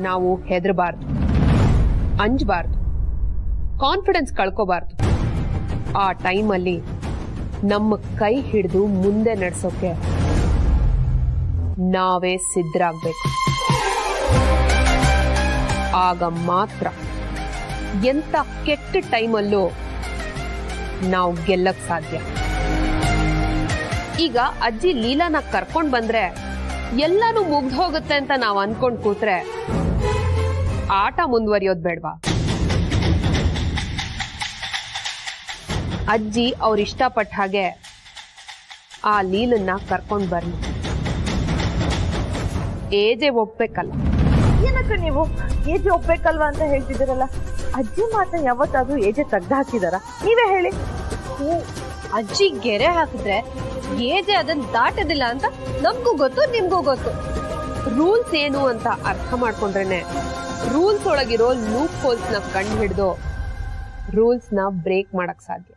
ನಾವು ಹೆದರಬಾರ್ದು, ಅಂಜಬಾರ್ದು, ಕಾನ್ಫಿಡೆನ್ಸ್ ಕಳ್ಕೋಬಾರ್ದು. ಆ ಟೈಮಲ್ಲಿ ನಮ್ಮ ಕೈ ಹಿಡಿದು ಮುಂದೆ ನಡೆಸೋಕೆ ನಾವೇ ಸಿದ್ಧರಾಗಬೇಕು. ಆಗ ಮಾತ್ರ ಎಂತ ಕೆಟ್ಟ ಟೈಮಲ್ಲೂ ನಾವು ಗೆಲ್ಲಕ್ ಸಾಧ್ಯ. ಈಗ ಅಜ್ಜಿ ಲೀಲಾನ ಕರ್ಕೊಂಡ್ ಬಂದ್ರೆ ಎಲ್ಲಾನು ಮುಗ್ದು ಹೋಗುತ್ತೆ ಅಂತ ನಾವು ಅನ್ಕೊಂಡ್ ಕೂತ್ರೆ ಆಟ ಮುಂದುವರಿಯೋದ್ ಬೇಡ್ವಾ? ಅಜ್ಜಿ ಅವ್ರ ಇಷ್ಟಪಟ್ಟ ಹಾಗೆ ಆ ಲೀಲನ್ನ ಕರ್ಕೊಂಡ್ ಬರ್ಲಿ. ಏಜೆ ಒಪ್ಬೇಕಲ್ಲ. ಏನಕ್ಕ ನೀವು ಏಜೆ ಒಪ್ಬೇಕಲ್ವಾ ಅಂತ ಹೇಳ್ತಿದ್ದೀರಲ್ಲ? ಅಜ್ಜಿ ಮಾತ್ರ ಯಾವತ್ತಾದ್ರೂ ಏಜೆ ತೆಗ್ದು ಹಾಕಿದಾರ? ನೀವೇ ಹೇಳಿ. ಅಜ್ಜಿ ಗೆರೆ ಹಾಕಿದ್ರೆ ಏಜೆ ಅದನ್ನ ದಾಟದಿಲ್ಲ ಅಂತ ನಮ್ಗೂ ಗೊತ್ತು, ನಿಮ್ಗೂ ಗೊತ್ತು. ರೂಲ್ಸ್ ಏನು ಅಂತ ಅರ್ಥ ಮಾಡ್ಕೊಂಡ್ರೇನೆ ರೂಲ್ಸ್ ಒಳಗಿರೋ ಲೂಪ್ ಹೋಲ್ಸ್ ನ ಕಂಡು ಹಿಡಿದು ರೂಲ್ಸ್ ನ ಬ್ರೇಕ್ ಮಾಡಕ್ ಸಾಧ್ಯ.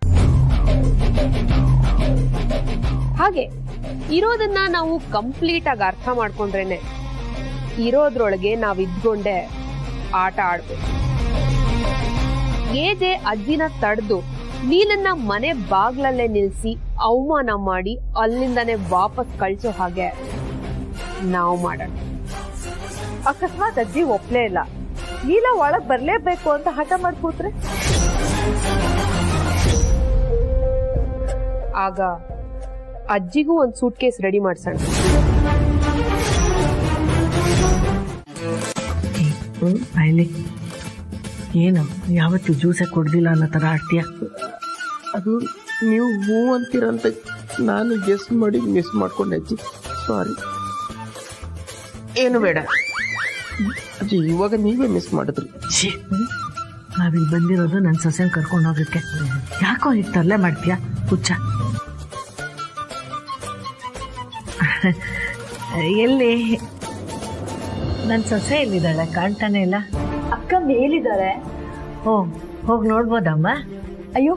ಹಾಗೆ ಇರೋದನ್ನ ನಾವು ಕಂಪ್ಲೀಟ್ ಆಗಿ ಅರ್ಥ ಮಾಡ್ಕೊಂಡ್ರೇನೆ ಇರೋದ್ರೊಳಗೆ ನಾವ್ ಇದ್ಕೊಂಡೆ ಆಟ ಆಡ್ಬೇಕು. ಏಜೆ ಅಜ್ಜಿನ ತಡೆದು ನೀನನ್ನ ಮನೆ ಬಾಗ್ಲಲ್ಲೇ ನಿಲ್ಸಿ ಅವಮಾನ ಮಾಡಿ ಅಲ್ಲಿಂದಾನೆ ವಾಪಸ್ ಕಳ್ಸೋ ಹಾಗೆ ನಾವು ಮಾಡೋಣ. ಅಕಸ್ಮಾತ್ ಅಜ್ಜಿ ಒಪ್ಲೇ ಇಲ್ಲ, ಲೀಲಾ ಒಳಗ್ ಬರ್ಲೇಬೇಕು ಅಂತ ಹಠ ಮಾಡಿ ಕೂತ್ರೆ ಆಗ ಅಜ್ಜಿಗೂ ಒಂದ್ ಸೂಟ್ ಕೇಸ್ ರೆಡಿ ಮಾಡ್ಸೋಣ. ಏನು ಯಾವತ್ತು ಜ್ಯೂಸೇ ಕೊಡ್ದಿಲ್ಲ ಅನ್ನೋ ತರ ಆಡ್ತೀಯ? ಅದು ನೀವು ಹೂ ಅಂತೀರಂತ ನಾನು ಗೆಸ್ ಮಾಡಿ ಮಿಸ್ ಮಾಡ್ಕೊಂಡೆ ಅಜ್ಜಿ, ಸಾರಿ. ಏನು ಬೇಡ ಅಜ್ಜಿ, ಇವಾಗ ನೀವೇ ಮಿಸ್ ಮಾಡಿದ್ರಿ. ನಾವಿಲ್ಲಿ ಬಂದಿರೋದು ನನ್ನ ಸೊಸೆನ ಕರ್ಕೊಂಡು ಹೋಗಕ್ಕೆ. ಯಾಕೋ ಈಗ ತರಲೆ ಮಾಡ್ತೀಯ ಹುಚ್ಚ? ಎಲ್ಲಿ ನನ್ನ ಸೊಸೆ ಎಲ್ಲಿದ್ದಾಳೆ? ಕಾಣ್ತಾನೆ ಇಲ್ಲ. ಅಕ್ಕ ಮೇಲಿದ್ದಾರೆ. ಓ, ಹೋಗಿ ನೋಡ್ಬೋದಮ್ಮ? ಅಯ್ಯೋ,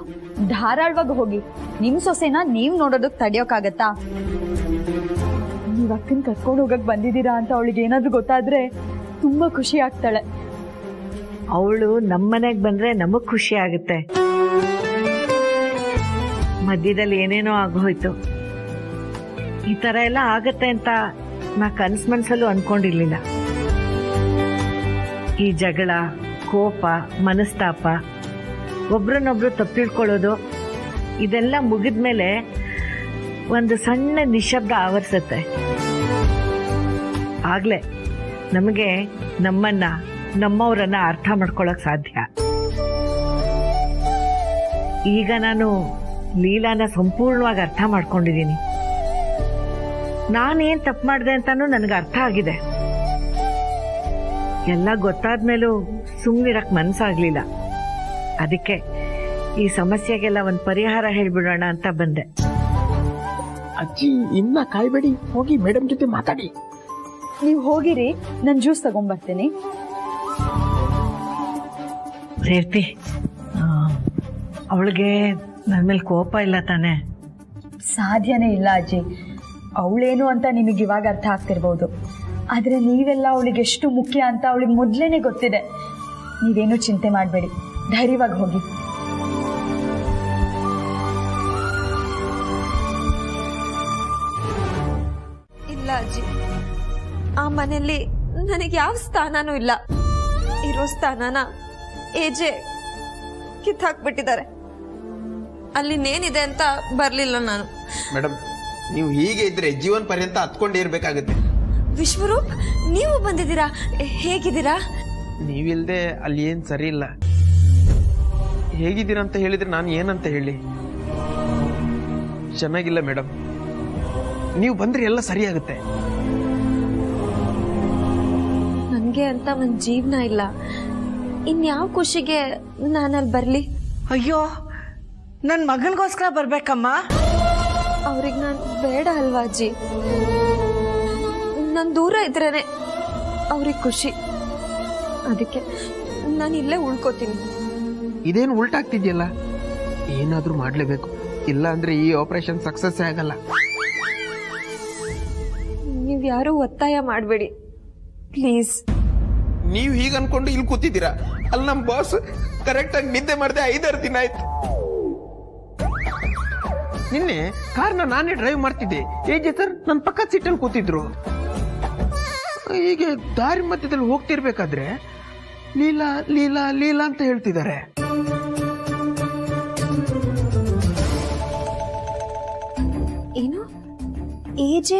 ಧಾರಾಳವಾಗಿ ಹೋಗಿ. ನಿಮ್ ಸೊಸೆನ ನೀವ್ ನೋಡೋದಕ್ ತಡಿಯೋಕಾಗತ್ತಾ? ನೀವ್ ಅಕ್ಕನ್ ಕರ್ಕೊಂಡು ಹೋಗಕ್ ಬಂದಿದ್ದೀರಾ ಅಂತ ಅವಳಿಗೆ ಏನಾದ್ರೂ ಗೊತ್ತಾದ್ರೆ ತುಂಬಾ ಖುಷಿ ಆಗ್ತಾಳೆ. ಅವಳು ನಮ್ಮನೆಗ್ ಬಂದ್ರೆ ನಮಗ್ ಖುಷಿ ಆಗುತ್ತೆ. ಮಧ್ಯದಲ್ಲಿ ಏನೇನೋ ಆಗೋಯ್ತು. ಈ ತರ ಎಲ್ಲ ಆಗತ್ತೆ ಅಂತ ನಾ ಕನ್ಸ್ ಮನ್ಸಲ್ಲೂ ಅನ್ಕೊಂಡಿರ್ಲಿಲ್ಲ. ಈ ಜಗಳ, ಕೋಪ, ಮನಸ್ತಾಪ, ಒಬ್ರನ್ನೊಬ್ರು ತಪ್ಪಿಳ್ಕೊಳ್ಳೋದು ಇದೆಲ್ಲ ಮುಗಿದ್ಮೇಲೆ ಒಂದು ಸಣ್ಣ ನಿಶಬ್ದ ಆವರಿಸತ್ತೆ. ಆಗ್ಲೇ ನಮಗೆ ನಮ್ಮನ್ನ, ನಮ್ಮವರನ್ನ ಅರ್ಥ ಮಾಡ್ಕೊಳಕ್ ಸಾಧ್ಯ. ಈಗ ನಾನು ಲೀಲಾನ ಸಂಪೂರ್ಣವಾಗಿ ಅರ್ಥ ಮಾಡ್ಕೊಂಡಿದ್ದೀನಿ. ನಾನೇನ್ ತಪ್ಪು ಮಾಡಿದೆ ಅಂತಾನು ನನಗೆ ಅರ್ಥ ಆಗಿದೆ. ಎಲ್ಲ ಗೊತ್ತಾದ್ಮೇಲೂ ಸುಮ್ಮನಿರಕ್ ಮನ್ಸಾಗ್ಲಿಲ್ಲ. ಅದಕ್ಕೆ ಈ ಸಮಸ್ಯೆಗೆಲ್ಲ ಒಂದು ಪರಿಹಾರ ಹೇಳ್ಬಿಡೋಣ ಅಂತ ಬಂದೆ. ಅಜ್ಜಿ ಇನ್ನ ಕಾಯ್ಬೇಡಿ, ಹೋಗಿ ಮೇಡಮ್ ಜೊತೆ ಮಾತಾಡಿ. ನೀವ್ ಹೋಗಿರಿ, ನನ್ ಜ್ಯೂಸ್ ತಗೊಂಡ್ಬರ್ತೀನಿ. ಸೇರ್ತಿ, ಅವಳಿಗೆ ನನ್ನ ಮೇಲೆ ಕೋಪ ಇಲ್ಲ ತಾನೆ? ಸಾಧ್ಯನೇ ಇಲ್ಲ ಅಜ್ಜಿ. ಅವಳೇನು ಅಂತ ನಿಮಗೆ ಇವಾಗ ಅರ್ಥ ಆಗ್ತಿರ್ಬೋದು, ಆದ್ರೆ ನೀವೆಲ್ಲ ಅವಳಿಗೆ ಎಷ್ಟು ಮುಖ್ಯ ಅಂತ ಅವಳಿಗೆ ಮೊದ್ಲೇನೆ ಗೊತ್ತಿದೆ. ನೀವೇನು ಚಿಂತೆ ಮಾಡಬೇಡಿ, ಧೈರ್ಯವಾಗಿ ಹೋಗಿ. ಇಲ್ಲ ಅಜ್ಜಿ, ಆ ಮನೆಯಲ್ಲಿ ನನಗೆ ಯಾವ ಸ್ಥಾನನೂ ಇಲ್ಲ. ಇರೋ ಸ್ಥಾನನ ಏಜೆ ಕಿತ್ತಾಕ್ಬಿಟ್ಟಿದ್ದಾರೆ. ಅಲ್ಲಿನೇನಿದೆ ಅಂತ ಬರ್ಲಿಲ್ಲ ನಾನು. ಮೇಡಮ್, ನೀವು ಹೀಗೆ ಇದ್ರೆ ಜೀವನ ಪರ್ಯಂತ ಹತ್ಕೊಂಡೇ ಇರ್ಬೇಕಾಗುತ್ತೆ. ವಿಶ್ವರೂಪ್, ನೀವು ಬಂದಿದ್ದೀರಾ? ಹೇಗಿದ್ದೀರಾ? ನೀವಿಲ್ದೆ ಅಲ್ಲಿ ಏನ್ ಸರಿ ಇಲ್ಲ. ಹೇಗಿದ್ದೀರಾ ಅಂತ ಹೇಳಿದ್ರೆ ನಾನು ಏನಂತ ಹೇಳಿ? ಚೆನ್ನಾಗಿಲ್ಲ ಮೇಡಮ್. ನೀವು ಬಂದ್ರೆ ಎಲ್ಲ ಸರಿಯಾಗುತ್ತೆ. ನನ್ಗೆ ಅಂತ ಒಂದ್ ಜೀವನ ಇಲ್ಲ. ಇನ್ಯಾವ ಖುಷಿಗೆ ನಾನಲ್ಲಿ ಬರ್ಲಿ? ಅಯ್ಯೋ, ನನ್ನ ಮಗನಿಗೋಸ್ಕರ ಬರ್ಬೇಕಮ್ಮ. ಅವ್ರಿಗೆ ನಾನು ಬೇಡ ಅಲ್ವಾ ಅಜ್ಜಿ? ನಾನು ದೂರ ಇದ್ರೇನೆ ಅವ್ರಿಗೆ ಖುಷಿ. ಅದಕ್ಕೆ ನಾನು ಇಲ್ಲೇ ಉಳ್ಕೋತೀನಿ. ಇದೇನು ಉಲ್ಟಾಗ್ತಿದ್ಯಲ್ಲ? ಏನಾದ್ರೂ ಮಾಡ್ಲೇಬೇಕು, ಇಲ್ಲ ಅಂದ್ರೆ ಈ ಆಪರೇಷನ್ ಸಕ್ಸಸ್ ಆಗಲ್ಲ. ನೀವ್ ಯಾರು ಒತ್ತಾಯ ಮಾಡಬೇಡಿ ಪ್ಲೀಸ್. ನೀವು ಹೀಗೆ ಅನ್ಕೊಂಡು ಇಲ್ಲಿ ಕೂತಿದ್ದೀರಾ, ಅಲ್ಲಿ ನಮ್ಮ ಬಾಸ್ ಕರೆಕ್ಟ್ ಆಗಿ ನಿದ್ದೆ ಮಾಡದೆ 5-6 ದಿನ ಆಯ್ತು. ನಿನ್ನೆ ಕಾರ್ನ ನಾನೇ ಡ್ರೈವ್ ಮಾಡ್ತಿದ್ದೆ, ಏಜೆ ಸರ್ ನನ್ನ ಪಕ್ಕದ ಸೀಟಲ್ಲಿ ಕೂತಿದ್ರು. ಹೀಗೆ ದಾರಿ ಮಧ್ಯದಲ್ಲಿ ಹೋಗ್ತಿರ್ಬೇಕಾದ್ರೆ ಲೀಲಾ ಲೀಲಾ ಲೀಲಾ ಅಂತ ಹೇಳ್ತಿದ್ದಾರೆ. ಏನು ಏಜೆ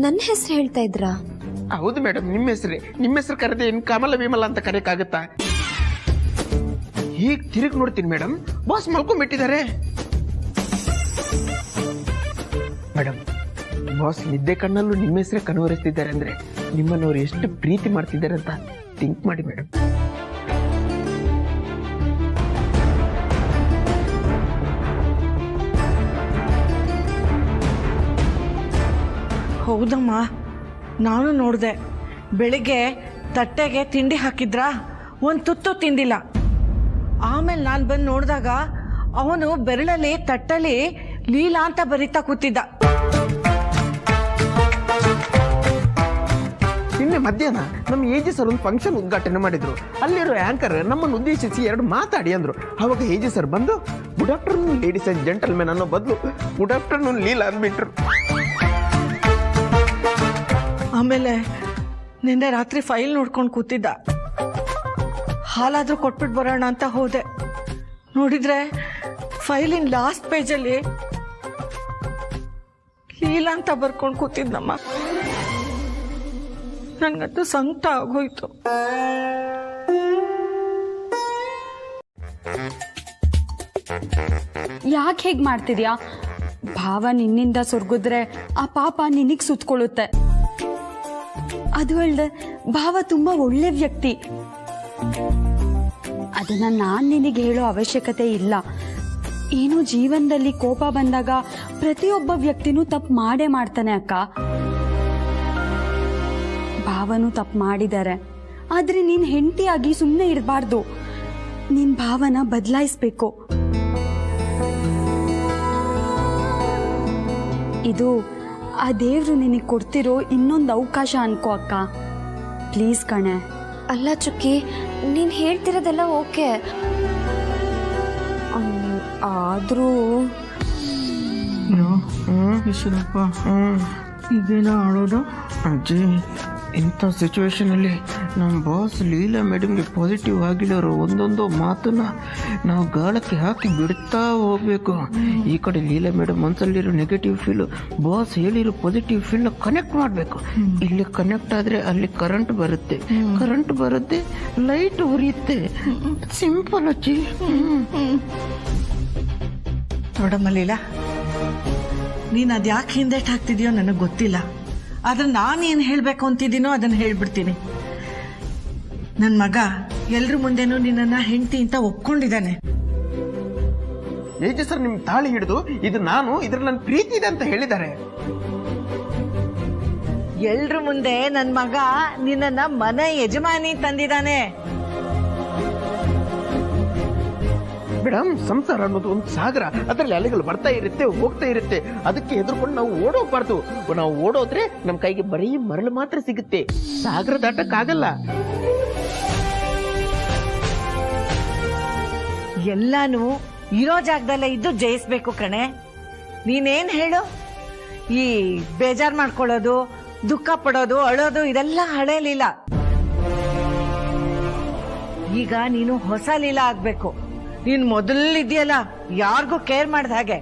ನನ್ನ ಹೆಸರು ಹೇಳ್ತಾ ಇದ್ರಾ? ಹೌದು ಮೇಡಮ್, ನಿಮ್ಮ ಹೆಸರು ಕರೆದೆ ಇನ್ ಕಮಲ ವಿಮಲ ಅಂತ ಕರೆಯಕ್ಕಾಗತ್ತಾ? ಹೀಗ್ ತಿರುಗಿ ನೋಡ್ತೀನಿ ಮೇಡಮ್, ಬಾಸ್ ಮಲ್ಕೊಂಡ್ಬಿಟ್ಟಿದ್ದಾರೆ. ಮೇಡಮ್, ಬಾಸ್ ನಿದ್ದೆ ಕಣ್ಣಲ್ಲೂ ನಿಮ್ಮ ಹೆಸರೇ ಕನವರಿಸ್ತಿದ್ದಾರೆ ಅಂದ್ರೆ ನಿಮ್ಮನ್ನವ್ರು ಎಷ್ಟು ಪ್ರೀತಿ ಮಾಡ್ತಿದ್ದಾರೆ ಅಂತ ಥಿಂಕ್ ಮಾಡಿ ಮೇಡಮ್. ಹೌದಮ್ಮ, ನಾನು ನೋಡಿದೆ. ಬೆಳಿಗ್ಗೆ ತಟ್ಟೆಗೆ ತಿಂಡಿ ಹಾಕಿದ್ರಾ, ಒಂದು ತುತ್ತು ತಿಂದಿಲ್ಲ. ಆಮೇಲೆ ನಾನು ಬಂದು ನೋಡಿದಾಗ ಅವನು ಬೆರಳಲ್ಲಿ ತಟ್ಟಲ್ಲಿ ಲೀಲಾ ಅಂತ ಬರೀತಾ ಕೂತಿದ್ದ. ನಿನ್ನೆ ಮಧ್ಯಾಹ್ನ ನಮ್ಮ ಏಜೆ ಸರ್ ಒಂದು ಫಂಕ್ಷನ್ ಉದ್ಘಾಟನೆ ಮಾಡಿದ್ರು. ಅಲ್ಲಿರೋ ಆಂಕರ್ ನಮ್ಮನ್ನು ಉದ್ದೇಶಿಸಿ 2 ಮಾತಾಡಿ ಅಂದ್ರು. ಅವಾಗ ಏಜೆ ಸರ್ ಬಂದು good afternoon ladies and gentlemen ಅನ್ನೋ ಬದಲು ಗುಡ್ ಆಫ್ಟರ್ನೂನ್ ಲೀಲಾ ಅಂದ್ಬಿಟ್ರು. ಆಮೇಲೆ ನಿನ್ನೆ ರಾತ್ರಿ ಫೈಲ್ ನೋಡ್ಕೊಂಡು ಕೂತಿದ್ದ. ಹಾಲಾದ್ರೂ ಕೊಟ್ಬಿಟ್ಟು ಬರೋಣ ಅಂತ ಹೋದೆ. ನೋಡಿದ್ರೆ ಫೈಲಿನ ಲಾಸ್ಟ್ ಪೇಜಲ್ಲಿ ಲೀಲಾ ಅಂತ ಬರ್ಕೊಂಡು ಕೂತಿದ್ನಮ್ಮ. ನನ್ಗಂತೂ ಸಂಕಟ ಆಗೋಯ್ತು. ಯಾಕೆ ಹೇಗೆ ಮಾಡ್ತಿದ್ಯಾ? ಭಾವ ನಿನ್ನಿಂದ ಸೊರ್ಗಿದ್ರೆ ಆ ಪಾಪ ನಿನಗೆ ಸುತ್ಕೊಳ್ಳುತ್ತೆ. ಅದು ಅಲ್ದೆ ಭಾವ ತುಂಬಾ ಒಳ್ಳೆ ವ್ಯಕ್ತಿ. ಅದನ್ನ ನಾನ್ ನಿನಗೆ ಹೇಳೋ ಅವಶ್ಯಕತೆ ಇಲ್ಲ. ಏನು ಜೀವನದಲ್ಲಿ ಕೋಪ ಬಂದಾಗ ಪ್ರತಿಯೊಬ್ಬ ವ್ಯಕ್ತಿನೂ ತಪ್ಪು ಮಾಡೇ ಮಾಡ್ತಾನೆ ಅಕ್ಕ. ಭಾವನೂ ತಪ್ಪು ಮಾಡಿದ್ದಾರೆ. ಆದ್ರೆ ನೀನ್ ಹೆಂಡತಿಯಾಗಿ ಸುಮ್ಮನೆ ಇರಬಾರ್ದು. ನಿನ್ ಭಾವನ ಬದಲಾಯಿಸ್ಬೇಕು. ಇದು ಆ ದೇವ್ರು ನಿನಗೆ ಕೊಡ್ತಿರೋ ಇನ್ನೊಂದು ಅವಕಾಶ ಅನ್ಕೋ ಅಕ್ಕ. ಪ್ಲೀಸ್ ಕಣೆ. ಅಲ್ಲ ಚುಕ್ಕಿ, ನೀನ್ ಹೇಳ್ತಿರೋದೆಲ್ಲ ಓಕೆ, ಆದ್ರೂ ಇದೇನೋ ಆಡೋದು ಅಜ್ಜಿ. ಇಂಥ ಸಿಚುವೇಶನ್ ಅಲ್ಲಿ ನಮ್ಮ ಬಾಸ್ ಲೀಲಾ ಮೇಡಮ್ಗೆ ಪಾಸಿಟಿವ್ ಆಗಿರೋರು ಒಂದೊಂದು ಮಾತನ್ನ ನಾವು ಗಾಳಕ್ಕೆ ಹಾಕಿ ಬಿಡ್ತಾ ಹೋಗ್ಬೇಕು. ಈ ಕಡೆ ಲೀಲಾ ಮೇಡಮ್ ಮನಸ್ಸಲ್ಲಿರೋ ನೆಗೆಟಿವ್ ಫೀಲ್ ಬಾಸ್ ಹೇಳಿರೋ ಪಾಸಿಟಿವ್ ಫೀಲ್ ಕನೆಕ್ಟ್ ಮಾಡಬೇಕು. ಇಲ್ಲಿ ಕನೆಕ್ಟ್ ಆದ್ರೆ ಅಲ್ಲಿ ಕರೆಂಟ್ ಬರುತ್ತೆ, ಕರೆಂಟ್ ಬರುತ್ತೆ, ಲೈಟ್ ಉರಿಯುತ್ತೆ. ಸಿಂಪಲ್ ಅಜ್ಜಿ. ನೋಡಮ್ಮ ಲೀಲಾ, ನೀನು ಅದ್ಯಾಕೆ ಹಿಂದೆಟ್ ಹಾಕ್ತಿದ್ಯೋ ನನಗೆ ಗೊತ್ತಿಲ್ಲ. ಆದ್ರೆ ನಾನೇನು ಹೇಳಬೇಕು ಅಂತಿದ್ದೀನೋ ಅದನ್ನು ಹೇಳ್ಬಿಡ್ತೀನಿ. ನನ್ನ ಮಗ ಎಲ್ರ ಮುಂದೆನೂ ನಿನ್ನನ್ನು ಹೆಂಡತಿ ಅಂತ ಒಪ್ಕೊಂಡಿದ್ದಾನೆ. ಏಜೆ ಸರ್ ನಿಮ್ ತಾಳಿ ಹಿಡಿದು ಇದು ನಾನು ಇದ್ರಲ್ಲಿ ನನ್ನ ಪ್ರೀತಿ ಇದೆ ಅಂತ ಹೇಳಿದ್ದಾರೆ. ಎಲ್ರ ಮುಂದೆ ನನ್ನ ಮಗ ನಿನ್ನನ್ನ ಮನೆ ಯಜಮಾನಿ ತಂದಿದ್ದಾನೆ. ಮೇಡಮ್, ಸಂಸಾರ ಅನ್ನೋದು ಒಂದು ಸಾಗರ. ಅದರಲ್ಲಿ ಅಲೆಗಳು ಬರ್ತಾ ಇರುತ್ತೆ, ಹೋಗ್ತಾ ಇರುತ್ತೆ. ಅದಕ್ಕೆ ಎದುರ್ಕೊಂಡು ನಾವು ಓಡೋಗ್ಬಾರ್ದು. ನಾವು ಓಡೋದ್ರೆ ನಮ್ ಕೈಗೆ ಬರೀ ಮರಳು ಮಾತ್ರ ಸಿಗುತ್ತೆ, ಸಾಗರ ದಾಟಕ್ಕಾಗಲ್ಲ. ಎಲ್ಲಾನು ಇರೋ ಜಾಗದಲ್ಲೇ ಇದ್ದು ಜಯಿಸ್ಬೇಕು ಕಣೆ. ನೀನೇನ್ ಹೇಳು, ಈ ಬೇಜಾರ್ ಮಾಡ್ಕೊಳ್ಳೋದು, ದುಃಖ ಪಡೋದು, ಅಳೋದು ಇದೆಲ್ಲ ಹಳೆ ಲೀಲಾ. ಈಗ ನೀನು ಹೊಸ ಲೀಲಾ ಆಗ್ಬೇಕು. ನೀನ್ ಮೊದಲಿದ್ಯಲ್ಲ, ಯಾರಿಗೂ ಕೇರ್ ಮಾಡ್ದ ಹಾಗೆ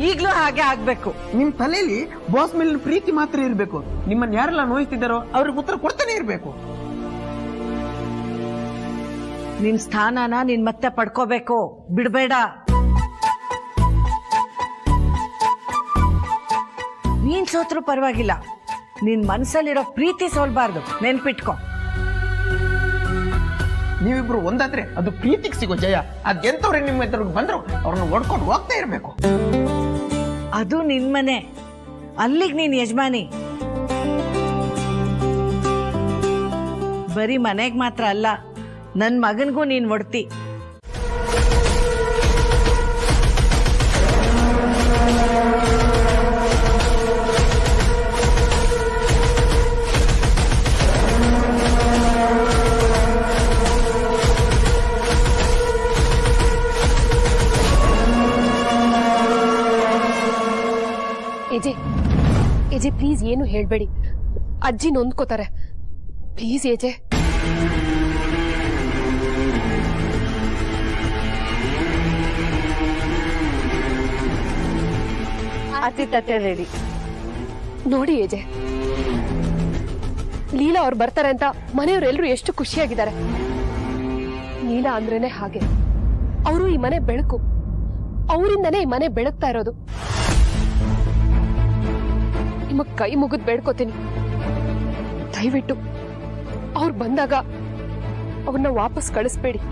ಈಗ್ಲೂ ಹಾಗೆ ಆಗ್ಬೇಕು. ನಿಮ್ ತಲೆಯಲ್ಲಿ ಬಾಸ್ ಮೇಲಿನ ಪ್ರೀತಿ ಮಾತ್ರ ಇರ್ಬೇಕು. ನಿಮ್ಮನ್ನ ಯಾರೆಲ್ಲ ನೋಯಿಸ್ತಿದ್ದಾರೋ ಅವ್ರಿಗೆ ಉತ್ತರ ಕೊಡ್ತಾನೆ ಇರ್ಬೇಕು. ನಿನ್ ಸ್ಥಾನನ ನೀನ್ ಮತ್ತೆ ಪಡ್ಕೋಬೇಕು, ಬಿಡ್ಬೇಡ. ನೀನ್ ಸೋತ್ರು ಪರವಾಗಿಲ್ಲ, ನಿನ್ ಮನ್ಸಲ್ಲಿರೋ ಪ್ರೀತಿ ಸೋಲ್ಬಾರ್ದು, ನೆನ್ಪಿಟ್ಕೊ. ನೀವಿಬ್ರು ಒಂದಾದ್ರೆ ಅದು ಪ್ರೀತಿಗೆ ಸಿಗೋ ಜಯ. ಅದೆಂತವ್ರೆ ನಿಮ್ಮ ಎದುರು ಬಂದ್ರು ಅವ್ರನ್ನ ಓಡ್ಕೊಂಡು ಹೋಗ್ತಾ ಇರ್ಬೇಕು. ಅದು ನಿನ್ ಮನೆ, ಅಲ್ಲಿಗೆ ನೀನ್ ಯಜಮಾನಿ. ಬರೀ ಮನೆಗ್ ಮಾತ್ರ ಅಲ್ಲ, ನನ್ ಮಗನ್ಗೂ ನೀನ್ ಒಡ್ತಿ. ಏಜೆ ಪ್ಲೀಸ್ ಏನು ಹೇಳ್ಬೇಡಿ, ಅಜ್ಜಿ ನೊಂದ್ಕೋತಾರೆ. ಪ್ಲೀಸ್ ಏಜೆ. ಅತಿ ತಟ್ಟೆ ರೆಡಿ. ನೋಡಿ ಏಜೆ, ಲೀಲಾ ಅವ್ರು ಬರ್ತಾರೆ ಅಂತ ಮನೆಯವರೆಲ್ಲರೂ ಎಷ್ಟು ಖುಷಿಯಾಗಿದ್ದಾರೆ. ಲೀಲಾ ಅಂದ್ರೇನೆ ಹಾಗೆ, ಅವರು ಈ ಮನೆ ಬೆಳಕು, ಅವರಿಂದನೇ ಈ ಮನೆ ಬೆಳಗ್ತಾ ಇರೋದು. ನಿಮಗ್ ಕೈ ಮುಗಿದ್ ಬೇಡ್ಕೋತೀನಿ, ದಯವಿಟ್ಟು ಅವ್ರು ಬಂದಾಗ ಅವ್ರನ್ನ ವಾಪಸ್ ಕಳಿಸ್ಬೇಡಿ.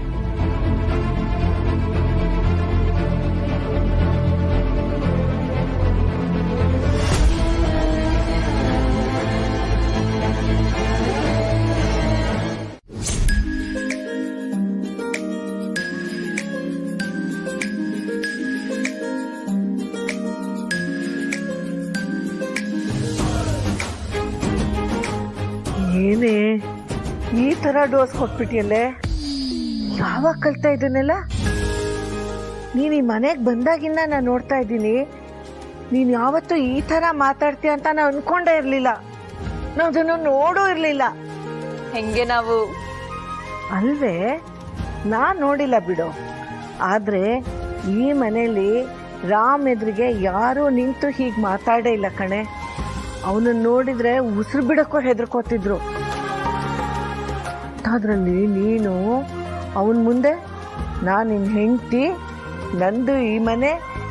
ಏನೇ ಈ ತರ ಡೋಸ್ ಕೊಟ್ಬಿಟ್ಟಿಯಲ್ಲೇ? ಯಾವಾಗ ಕಲ್ತಾ ಇದನ್ನೆಲ್ಲ? ನೀನ್ ಈ ಮನೆಗೆ ಬಂದಾಗಿಂದ ನಾನು ನೋಡ್ತಾ ಇದ್ದೀನಿ. ನೀನ್ ಯಾವತ್ತೂ ಈ ತರ ಮಾತಾಡ್ತೀಯ ಅಂತ ನಾನು ಅನ್ಕೊಂಡೇ ಇರ್ಲಿಲ್ಲ. ನಾವು ಅದನ್ನು ನೋಡೂ ಇರ್ಲಿಲ್ಲ. ಹೆಂಗೆ ನಾವು ಅಲ್ವೇ? ನಾನ್ ನೋಡಿಲ್ಲ ಬಿಡು. ಆದ್ರೆ ಈ ಮನೆಯಲ್ಲಿ ರಾಮ್ ಎದುರಿಗೆ ಯಾರೂ ನಿಂತು ಹೀಗ್ ಮಾತಾಡೇ ಇಲ್ಲ ಕಣೆ. ಅವನನ್ನ ನೋಡಿದ್ರೆ ಉಸಿರು ಬಿಡಕ್ಕೂ ಹೆದರ್ಕೋತಿದ್ರು. ಅದ್ರಲ್ಲಿ ನೀನು ಅವನ್ ಮುಂದೆ ನಾನ್ ನಿನ್ ಹೆಂಡತಿ, ನಂದು ಈ ಮನೆ,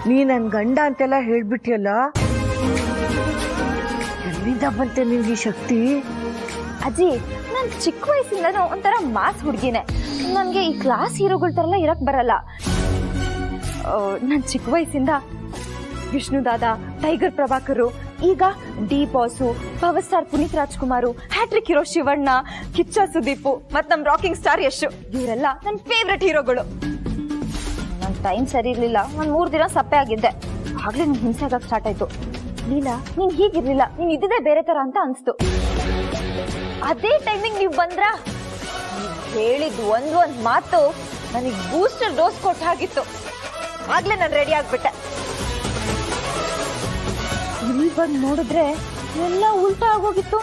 ನೀ ನನ್ ಗಂಡ ಅಂತೆಲ್ಲ ಹೇಳ್ಬಿಟ್ಟಿಯಲ್ಲ. ಎಲ್ಲಿಂದ ಬಂತೆ ನಿನ್ಗೆ ಈ ಶಕ್ತಿ? ಅಜ್ಜಿ, ನಾನು ಚಿಕ್ಕ ವಯಸ್ಸಿಂದ ಒಂಥರ ಮಾಸ್ ಹುಡುಗಿನೇ. ನನಗೆ ಈ ಕ್ಲಾಸ್ ಹೀರೋಗಳ ಥರ ಎಲ್ಲ ಇರಕ್ ಬರಲ್ಲ. ನಾನು ಚಿಕ್ಕ ವಯಸ್ಸಿಂದ ವಿಷ್ಣು ದಾದ, ಟೈಗರ್ ಪ್ರಭಾಕರು, ಈಗ D boss, power star Puneeth Rajkumar, hat trick hero Shivanna, Kichcha Sudeep, ಮತ್ ನಮ್ ರಾಕಿಂಗ್ ಸ್ಟಾರ್ ಯಶ್, ಇವರೆಲ್ಲ ನನ್ನ ಫೇವ್ರೆಟ್ ಹೀರೋಗಳು. ನನ್ ಟೈಮ್ ಸರಿ ಇರ್ಲಿಲ್ಲ, ಒಂದ್ 3 ದಿನ ಸಪ್ಪೆ ಆಗಿದ್ದೆ. ಆಗ್ಲೇ ನನ್ ಹಿಂಸೆ ಆಗಕ್ ಸ್ಟಾರ್ಟ್ ಆಯ್ತು. ಲೀಲಾ, ನೀನ್ ಹೀಗಿರ್ಲಿಲ್ಲ, ನೀನ್ ಇದ್ದಿದ್ದೇ ಬೇರೆ ತರ ಅಂತ ಅನ್ಸ್ತು. ಅದೇ ಟೈಮಿಂಗ್ ನೀವ್ ಬಂದ್ರ, ಹೇಳಿದ್ ಒಂದ್ ಮಾತು ನನಗ್ ಬೂಸ್ಟರ್ ಡೋಸ್ ಕೊಟ್ಟ ಹಾಗಿತ್ತು. ಆಗ್ಲೇ ನಾನು ರೆಡಿ ಆಗ್ಬಿಟ್ಟೆ. ಇಲ್ಲಿ ಬಂದು ನೋಡಿದ್ರೆ ಎಲ್ಲ ಉಲ್ಟಾ ಆಗೋಗಿತ್ತು.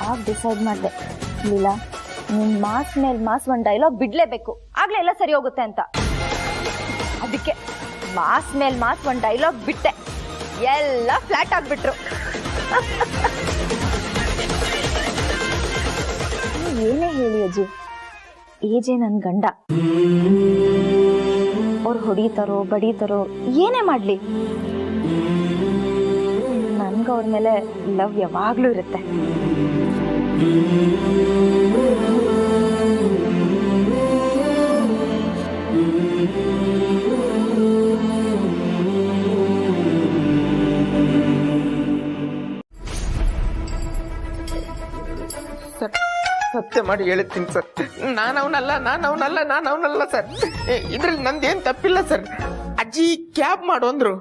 ಆಗ ಡಿಸೈಡ್ ಮಾಡಿದೆ, ಲೀಲಾ ನಿನ್ ಮಾಸ್ ಮೇಲ್ ಮಾಸ್ ಒಂದ್ ಡೈಲಾಗ್ ಬಿಡ್ಲೇಬೇಕು, ಆಗ್ಲೇ ಎಲ್ಲ ಸರಿ ಹೋಗುತ್ತೆ ಅಂತ. ಅದಕ್ಕೆ ಮಾಸ್ ಮೇಲ್ ಮಾಸ್ ಒಂದ್ ಡೈಲಾಗ್ ಬಿಟ್ಟೆ, ಎಲ್ಲ ಫ್ಲಾಟ್ ಆಗ್ಬಿಟ್ರು. ಏನೇ ಹೇಳಿ ಅಜ್ಜಿ, ಏಜೆ ನನ್ ಗಂಡ. ಅವ್ರು ಹೊಡಿತಾರೋ ಬಡಿತಾರೋ ಏನೇ ಮಾಡ್ಲಿ, ನನ್ಗ ಅವ್ರ ಮೇಲೆ ಲವ್ ಯಾವಾಗ್ಲೂ ಇರುತ್ತೆ. ಸರ್, ಸತ್ಯ ಮಾಡಿ ಹೇಳ್ತೀನಿ ಸರ್, ನಾನು ಅವನಲ್ಲ ಸರ್. ಇದ್ರಲ್ಲಿ ನಂದೇನ್ ತಪ್ಪಿಲ್ಲ ಸರ್. ಅಜ್ಜಿ ಕ್ಯಾಬ್ ಮಾಡು ಅಂದ್ರು,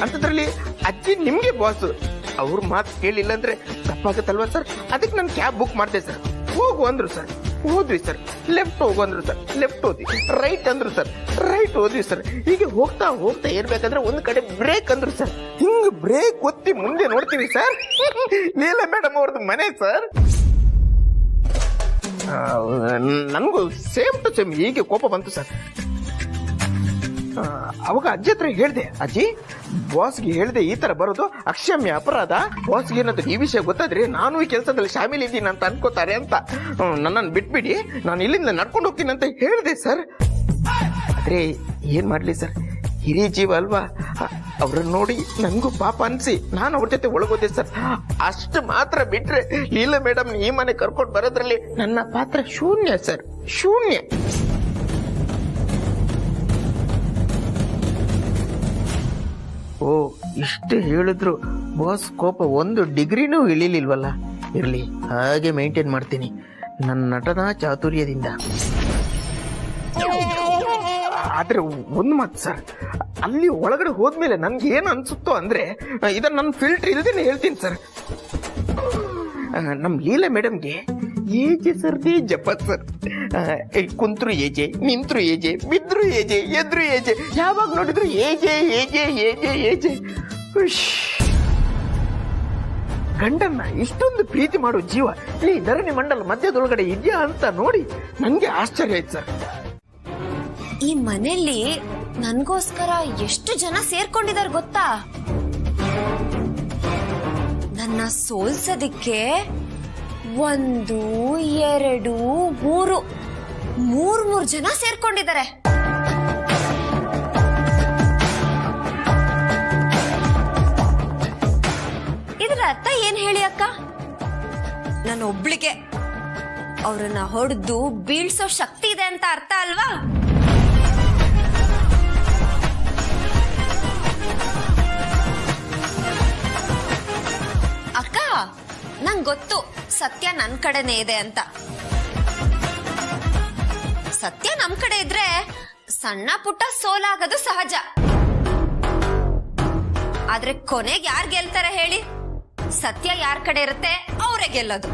ಅಂತದ್ರಲ್ಲಿ ಅಜ್ಜಿ ನಿಮ್ಗೆ ಬಾಸು. ಅವ್ರ ಮಾತು ಕೇಳಿಲ್ಲ ಅಂದ್ರೆ ತಪ್ಪಾಗತ್ತಲ್ವಾ ಸರ್? ಅದಕ್ಕೆ ನಾನು ಕ್ಯಾಬ್ ಬುಕ್ ಮಾಡಿದೆ ಸರ್. ಹೋಗು ಅಂದ್ರು ಸರ್, ಹೋದ್ವಿ ಸರ್. ಲೆಫ್ಟ್ ಹೋಗು ಅಂದ್ರು ಸರ್, ಲೆಫ್ಟ್ ಹೋದ್ವಿ. ರೈಟ್ ಅಂದ್ರು ಸರ್, ರೈಟ್ ಹೋದ್ವಿ ಸರ್. ಹೀಗೆ ಹೋಗ್ತಾ ಹೋಗ್ತಾ ಇರ್ಬೇಕಾದ್ರೆ ಒಂದ್ ಕಡೆ ಬ್ರೇಕ್ ಅಂದ್ರು ಸರ್. ಹಿಂಗ್ ಬ್ರೇಕ್ ಒತ್ತಿ ಮುಂದೆ ನೋಡ್ತೀವಿ ಸರ್, ಲೀಲಾ ಮೇಡಮ್ ಅವ್ರದ್ದು ಮನೆ ಸರ್. ನನ್ಗೂ ಸೇಮ್ ಟು ಸೇಮ್ ಹೀಗೆ ಕೋಪ ಬಂತು ಸರ್. ಅವಾಗ ಅಜ್ಜಿ ಹತ್ರ ಹೇಳ್ದೆ, ಅಜ್ಜಿ ಬಾಸ್ಗೆ ಹೇಳ್ದೆ ಈ ತರ ಬರೋದು ಅಕ್ಷಮ್ಯ ಅಪರಾಧ. ಬಾಸ್ಗೆ ಏನಾದ್ರು ಈ ವಿಷಯ ಗೊತ್ತಾದ್ರೆ ನಾನು ಈ ಕೆಲಸದಲ್ಲಿ ಶಾಮೀಲ್ ಇದ್ದೀನಿ ಅಂತ ಅನ್ಕೋತಾರೆ ಅಂತ, ನನ್ನನ್ನು ಬಿಟ್ಬಿಡಿ, ನಾನು ಇಲ್ಲಿಂದ ನಡ್ಕೊಂಡು ಹೋಗ್ತೀನಿ ಅಂತ ಹೇಳ್ದೆ ಸರ್. ಆದ್ರೆ ಏನ್ ಮಾಡ್ಲಿ ಸರ್, ಹಿರಿಯ ಜೀವ ಅಲ್ವಾ, ಅವ್ರನ್ನ ನೋಡಿ ನನ್ಗೂ ಪಾಪ ಅನ್ಸಿ ನಾನು ಅವ್ರ ಜೊತೆ ಒಳಗೋದೆ ಸರ್. ಅಷ್ಟು ಮಾತ್ರ ಬಿಟ್ರೆ ಲೀಲಾ ಮೇಡಮ್ ಈ ಮನೆ ಕರ್ಕೊಂಡು ಬರೋದ್ರಲ್ಲಿ ನನ್ನ ಪಾತ್ರ ಶೂನ್ಯ ಸರ್, ಶೂನ್ಯ. ಓ, ಇಷ್ಟು ಹೇಳಿದ್ರು ಬಾಸ್ ಕೋಪ 1 ಡಿಗ್ರಿನೂ ಇಳಿಲಿಲ್ವಲ್ಲ. ಇರ್ಲಿ, ಹಾಗೆ ಮೇಂಟೈನ್ ಮಾಡ್ತೀನಿ ನನ್ನ ನಟನಾ ಚಾತುರ್ಯದಿಂದ. ಆದ್ರೆ ಒಂದು ಮಾತು ಸರ್, ಅಲ್ಲಿ ಒಳಗಡೆ ಹೋದ್ಮೇಲೆ ನನ್ಗೆ ಏನು ಅನ್ಸುತ್ತೋ ಅಂದ್ರೆ, ಇದನ್ನ ನನ್ನ ಫಿಲ್ಟರ್ ಇಲ್ದೇನೆ ಹೇಳ್ತೀನಿ ಸರ್. ನಮ್ ಲೀಲಾ ಮೇಡಮ್ಗೆ ಏಜೆ ಸರ್ದಿ ಜಪತ್ ಸರ್. ಕುಂತ್ರು ಏಜೆ, ನಿಂತ್ರು ಏಜೆ, ಬಿದ್ರು ಏಜೆ, ಎದ್ರು ಏಜೆ, ಯಾವಾಗ ನೋಡಿದ್ರು ಏಜೆ ಏಜೆ ಏಜೆ ಏಜೆ. ಗಂಡನ್ನ ಇಷ್ಟೊಂದು ಪ್ರೀತಿ ಮಾಡೋ ಜೀವ ಈ ಧರಣಿ ಮಂಡಲ ಮಧ್ಯದೊಳಗಡೆ ಇದೆಯಾ ಅಂತ ನೋಡಿ ನಂಗೆ ಆಶ್ಚರ್ಯ ಆಯ್ತು ಸರ್. ಈ ಮನೆಯಲ್ಲಿ ನನ್ಗೋಸ್ಕರ ಎಷ್ಟು ಜನ ಸೇರ್ಕೊಂಡಿದಾರೆ ಗೊತ್ತಾ? ನನ್ನ ಸೋಲ್ಸೋದಿಕ್ಕೆ 1, 2, 3 ಜನ ಸೇರ್ಕೊಂಡಿದ್ದಾರೆ. ಇದರ ಅರ್ಥ ಏನ್ ಹೇಳಿ ಅಕ್ಕ? ನನ್ನ ಒಬ್ಳಿಗೆ ಅವ್ರನ್ನ ಹೊಡೆದು ಬೀಳ್ಸೋ ಶಕ್ತಿ ಇದೆ ಅಂತ ಅರ್ಥ ಅಲ್ವಾ? ಅಕ್ಕ, ನಂಗ್ ಗೊತ್ತು ಸತ್ಯ ನನ್ ಕಡೆನೇ ಇದೆ ಅಂತ. ಸತ್ಯ ನಮ್ ಕಡೆ ಇದ್ರೆ ಸಣ್ಣ ಪುಟ್ಟ ಸೋಲಾಗೋದು ಸಹಜ. ಆದ್ರೆ ಕೊನೆಗೆ ಯಾರ್ ಗೆಲ್ತಾರೆ ಹೇಳಿ? ಸತ್ಯ ಯಾರ್ ಕಡೆ ಇರುತ್ತೆ ಅವರೇ ಗೆಲ್ಲೋದು.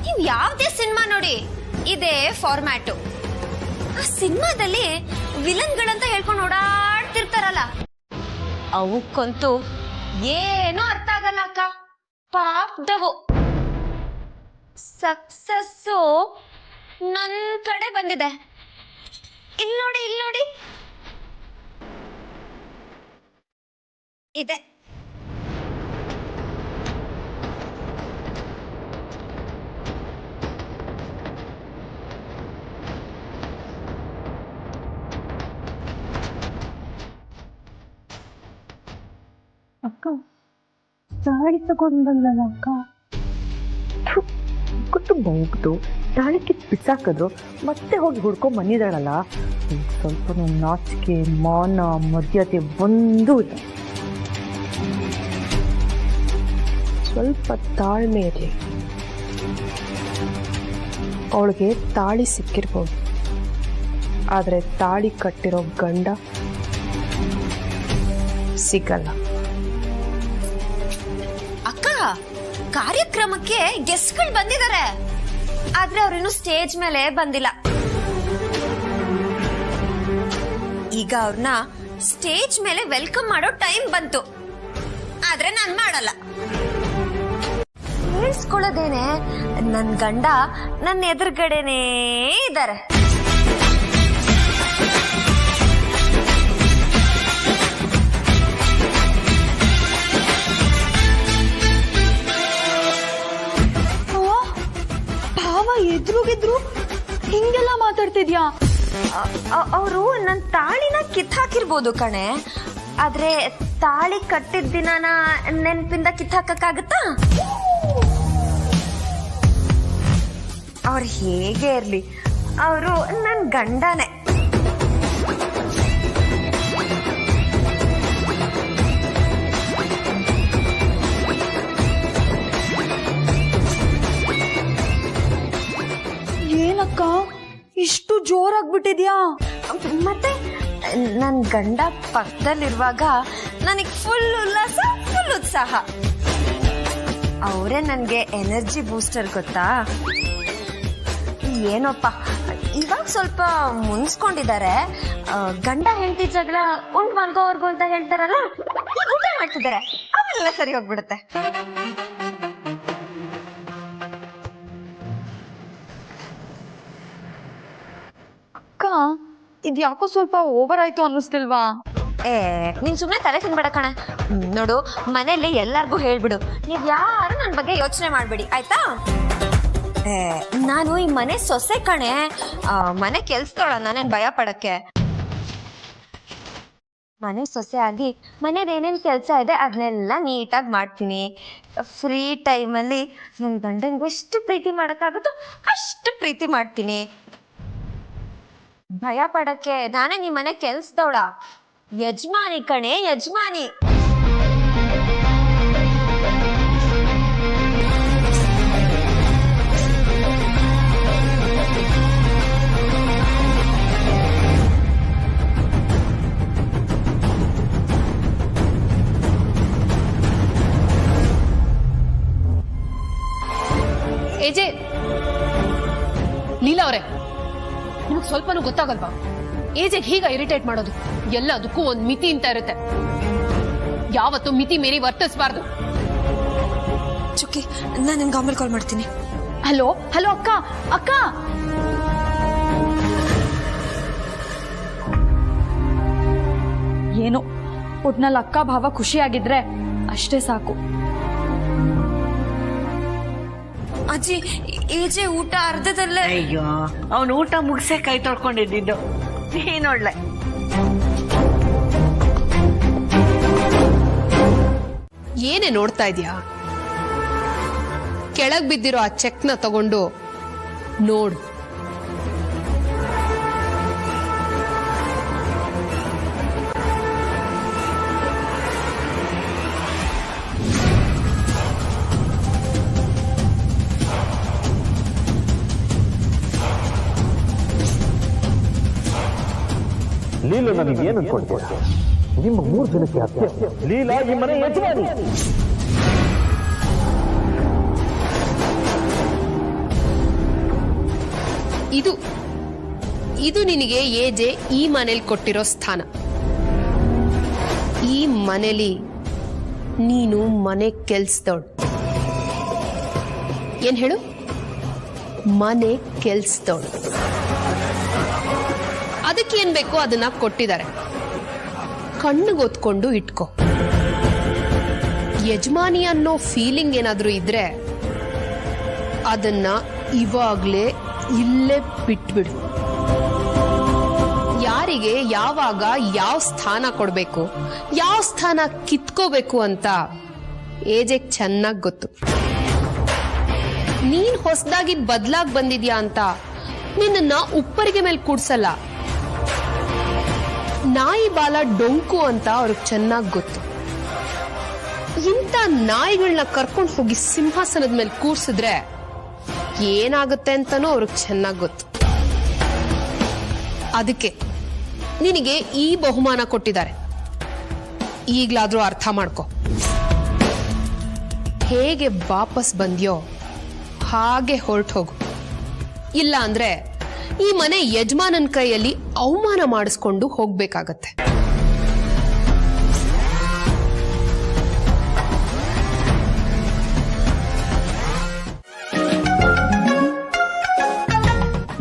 ನೀವ್ ಯಾವ್ದೇ ಸಿನಿಮಾ ನೋಡಿ ಇದೇ ಫಾರ್ಮ್ಯಾಟು. ಆ ಸಿನಿಮಾದಲ್ಲಿ ವಿಲನ್ಗಳಂತ ಹೇಳ್ಕೊಂಡು ಓಡಾಡ್ತಿರ್ತಾರಲ್ಲ, ಅವಕ್ಕಂತೂ ಏನೂ ಅರ್ಥ ಆಗಲ್ಲ ಅಕ್ಕ. ಪಾಪದವು. ಸಕ್ಸಸ್ಸು ನನ್ ಕಡೆ ಬಂದಿದೆ. ಇಲ್ಲಿ ನೋಡಿ ಇದೆ. ಅಕ್ಕ ತಾಳಿ ತಗೊಂಡ್ ಬಂದಲ್ಲ ಅಕ್ಕ, ಕೊಟ್ಟು ಬೌಗ್ದು ತಾಳಿಗೆ ಬಿಸಾಕಿದ್ರು ಮತ್ತೆ ಹೋಗಿ ಹುಡ್ಕೊಂಡ್ ಬಂದಿದ್ದಾಳಲ್ಲ. ಸ್ವಲ್ಪ ನಾಚಿಕೆ ಮಾನ ಮರ್ಯಾದೆ ಒಂದೂ ಇಲ್ಲ. ಸ್ವಲ್ಪ ತಾಳ್ಮೆ ಇರಲಿ. ಅವಳಿಗೆ ತಾಳಿ ಸಿಕ್ಕಿರ್ಬೋದು, ಆದರೆ ತಾಳಿ ಕಟ್ಟಿರೋ ಗಂಡ ಸಿಗಲ್ಲ. ಅಕ್ಕ, ಕಾರ್ಯಕ್ರಮಕ್ಕೆ ಗೆಸ್ಟ್ಗಳು ಬಂದಿದ್ದಾರೆ, ಆದ್ರೆ ಅವ್ರಿನ್ನು ಸ್ಟೇಜ್ ಮೇಲೆ ಬಂದಿಲ್ಲ. ಈಗ ಅವ್ರನ್ನ ಸ್ಟೇಜ್ ಮೇಲೆ ವೆಲ್ಕಮ್ ಮಾಡೋ ಟೈಮ್ ಬಂತು, ಆದ್ರೆ ನಾನ್ ಮಾಡಲ್ಲ. ಹೇಳ್ಸ್ಕೊಳ್ಳೋದೇನೆ, ನನ್ ಗಂಡ ನನ್ನ ಎದುರುಗಡೆನೇ ಇದ್ದಾರೆ. ಎದುರುಗಿದ್ರು ಹಿಂಗೆಲ್ಲ ಮಾತಾಡ್ತಿದ್ಯಾ? ಅವರು ನನ್ ತಾಳಿನ ಕಿತ್ತಾಕಿರ್ಬೋದು ಕಣೆ, ಆದ್ರೆ ತಾಳಿ ಕಟ್ಟಿದ ದಿನಾನ ನೆನ್ಪಿಂದ ಕಿತ್ತಾಕಕ್ಕಾಗತ್ತಾ? ಅವ್ರು ಹೇಗೆ ಇರ್ಲಿ, ಅವರು ನನ್ ಗಂಡನೇ. ಏನಕ್ಕ ಇಷ್ಟು ಜೋರಾಗ್ಬಿಟ್ಟಿದ್ಯಾ? ಮತ್ತೆ ನನ್ ಗಂಡ ಪಕ್ಕದಲ್ಲಿರುವಾಗ ನನಗ್ ಫುಲ್ ಉಲ್ಲಾಸ, ಫುಲ್ ಉತ್ಸಾಹ. ಅವರೇ ನನ್ಗೆ ಎನರ್ಜಿ ಬೂಸ್ಟರ್ ಗೊತ್ತಾ? ಏನೋಪ್ಪ, ಇವಾಗ ಸ್ವಲ್ಪ ಮುನ್ಸ್ಕೊಂಡಿದ್ದಾರೆ. ಗಂಡ ಹೆಂಡತಿ ಜಗಳ ಉಂಡ್ ಮಲ್ಗೋವರ್ಗು ಅಂತ ಹೇಳ್ತಾರಲ್ಲ, ಊಟ ಮಾಡ್ತಿದ್ದಾರೆ, ಆಮೇಲೆ ಸರಿ ಹೋಗ್ಬಿಡುತ್ತೆ. ಅಕ್ಕ, ಇದ್ಯಾಕೋ ಸ್ವಲ್ಪ ಓವರ್ ಆಯ್ತು ಅನ್ನಿಸ್ತಿಲ್ವಾ? ನೀನ್ ಸುಮ್ನೆ ತಲೆ ತಿನ್ಬೇಡ ಕಣ. ನೋಡು, ಮನೇಲಿ ಎಲ್ಲಾರ್ಗು ಹೇಳ್ಬಿಡು, ನೀವ್ ಯಾರು ನನ್ ಬಗ್ಗೆ ಯೋಚನೆ ಮಾಡ್ಬೇಡಿ, ಆಯ್ತಾ? ನಾನು ಈ ಮನೆ ಸೊಸೆ ಕಣೆ, ಮನೆ ಕೆಲ್ಸದೋಳ, ನಾನೇನ್ ಭಯ ಪಡಕ್ಕೆ. ಮನೆ ಸೊಸೆ ಆಗಿ ಮನೇಲಿ ಏನೇನ್ ಕೆಲಸ ಇದೆ ಅದನ್ನೆಲ್ಲ ನೀಟಾಗಿ ಮಾಡ್ತೀನಿ. ಫ್ರೀ ಟೈಮಲ್ಲಿ ನನ್ ಗಂಡನ್ಗೆ ಎಷ್ಟು ಪ್ರೀತಿ ಮಾಡಕ್ಕಾಗುತ್ತೋ ಅಷ್ಟು ಪ್ರೀತಿ ಮಾಡ್ತೀನಿ. ಭಯ ಪಡಕ್ಕೆ ನಾನೇ ನಿಮ್ ಮನೆ ಕೆಲ್ಸದೋಳ, ಯಜಮಾನಿ ಕಣೆ, ಯಜಮಾನಿ. ಏಜೆ ಲೀಲಾ ಅವರೇ, ನಿಮಗೆ ಸ್ವಲ್ಪನೂ ಗೊತ್ತಾಗಲ್ವಾ? ಏಜೆಗೆ ಹೀಗ ಇರಿಟೇಟ್ ಮಾಡೋದು? ಎಲ್ಲದಕ್ಕೂ ಒಂದ್ ಮಿತಿ ಅಂತ ಇರುತ್ತೆ. ಯಾವತ್ತೂ ಮಿತಿ ಮೀರಿ ವರ್ತಿಸಬಾರ್ದು. ಚುಕ್ಕಿ, ನಾನು ನಿಮ್ಗೆ ಆಮೇಲೆ ಕಾಲ್ ಮಾಡ್ತೀನಿ. ಹಲೋ ಹಲೋ ಅಕ್ಕ ಅಕ್ಕ, ಏನು ಒಟ್ನಲ್ಲಿ ಅಕ್ಕ ಭಾವ ಖುಷಿಯಾಗಿದ್ರೆ ಅಷ್ಟೇ ಸಾಕು. ಅಜ್ಜಿ, ಏಜೆ ಊಟ ಅರ್ಧದಲ್ಲೇ. ಅಯ್ಯೋ, ಅವನು ಊಟ ಮುಗಿಸೇ ಕೈ ತೊಳ್ಕೊಂಡಿದ್ದು. ನೀನೊಳ್ಳೆ. ಏನೇ ನೋಡ್ತಾ ಇದೀಯಾ? ಕೆಳಗ್ ಬಿದ್ದಿರೋ ಆ ಚೆಕ್ನ ತಗೊಂಡು ನೋಡು. ಲೀಲಾ ನನಗೆ ಏನು ಅನ್ಕೊಳ್ತೀರ? ನಿಮ್ಮ 3 ಜನಕ್ಕೆ ಅತ್ಯ ಲೀಲಾ ಈ ಮನೆ ಯಜಮಾನಿ. ಇದು ನಿನಗೆ ಏಜೆ ಈ ಮನೇಲಿ ಕೊಟ್ಟಿರೋ ಸ್ಥಾನ. ಈ ಮನೇಲಿ ನೀನು ಮನೆ ಕೆಲ್ಸದವಳು. ಏನ್ ಹೇಳು? ಮನೆ ಕೆಲ್ಸದವಳು. ಅದಕ್ಕೆ ಏನ್ ಬೇಕೋ ಅದನ್ನ ಕೊಟ್ಟಿದ್ದಾರೆ. ಕಣ್ಣಿಗೊತ್ಕೊಂಡು ಇಟ್ಕೋ. ಯಜಮಾನಿ ಅನ್ನೋ ಫೀಲಿಂಗ್ ಏನಾದ್ರೂ ಇದ್ರೆ ಅದನ್ನ ಇವಾಗ್ಲೇ ಇಲ್ಲೇ ಬಿಟ್ಬಿಡು. ಯಾರಿಗೆ ಯಾವಾಗ ಯಾವ ಸ್ಥಾನ ಕೊಡ್ಬೇಕು, ಯಾವ ಸ್ಥಾನ ಕಿತ್ಕೋಬೇಕು ಅಂತ ಏಜೆಗ್ ಚೆನ್ನಾಗ್ ಗೊತ್ತು. ನೀನ್ ಹೊಸದಾಗಿ ಬದ್ಲಾಗ್ ಬಂದಿದ್ಯಾ ಅಂತ ನಿನ್ನ ಉಪ್ಪರಿಗೆ ಮೇಲೆ ಕೂಡ್ಸಲ್ಲ. ನಾಯಿ ಬಾಲ ಡೊಂಕು ಅಂತ ಅವ್ರಿಗೆ ಚೆನ್ನಾಗ್ ಗೊತ್ತು. ಇಂಥ ನಾಯಿಗಳನ್ನ ಕರ್ಕೊಂಡು ಹೋಗಿ ಸಿಂಹಾಸನದ ಮೇಲೆ ಕೂರ್ಸಿದ್ರೆ ಏನಾಗುತ್ತೆ ಅಂತಾನೂ ಅವ್ರಿಗೆ ಚೆನ್ನಾಗ್ ಗೊತ್ತು. ಅದಕ್ಕೆ ನಿನಗೆ ಈ ಬಹುಮಾನ ಕೊಟ್ಟಿದ್ದಾರೆ. ಈಗ್ಲಾದ್ರೂ ಅರ್ಥ ಮಾಡ್ಕೊ. ಹೇಗೆ ವಾಪಸ್ ಬಂದ್ಯೋ ಹಾಗೆ ಹೊರಟು ಹೋಗು. ಇಲ್ಲ ಅಂದ್ರೆ ಈ ಮನೆ ಯಜಮಾನನ ಕೈಯಲ್ಲಿ ಅವಮಾನ ಮಾಡಿಸ್ಕೊಂಡು ಹೋಗ್ಬೇಕಾಗತ್ತೆ.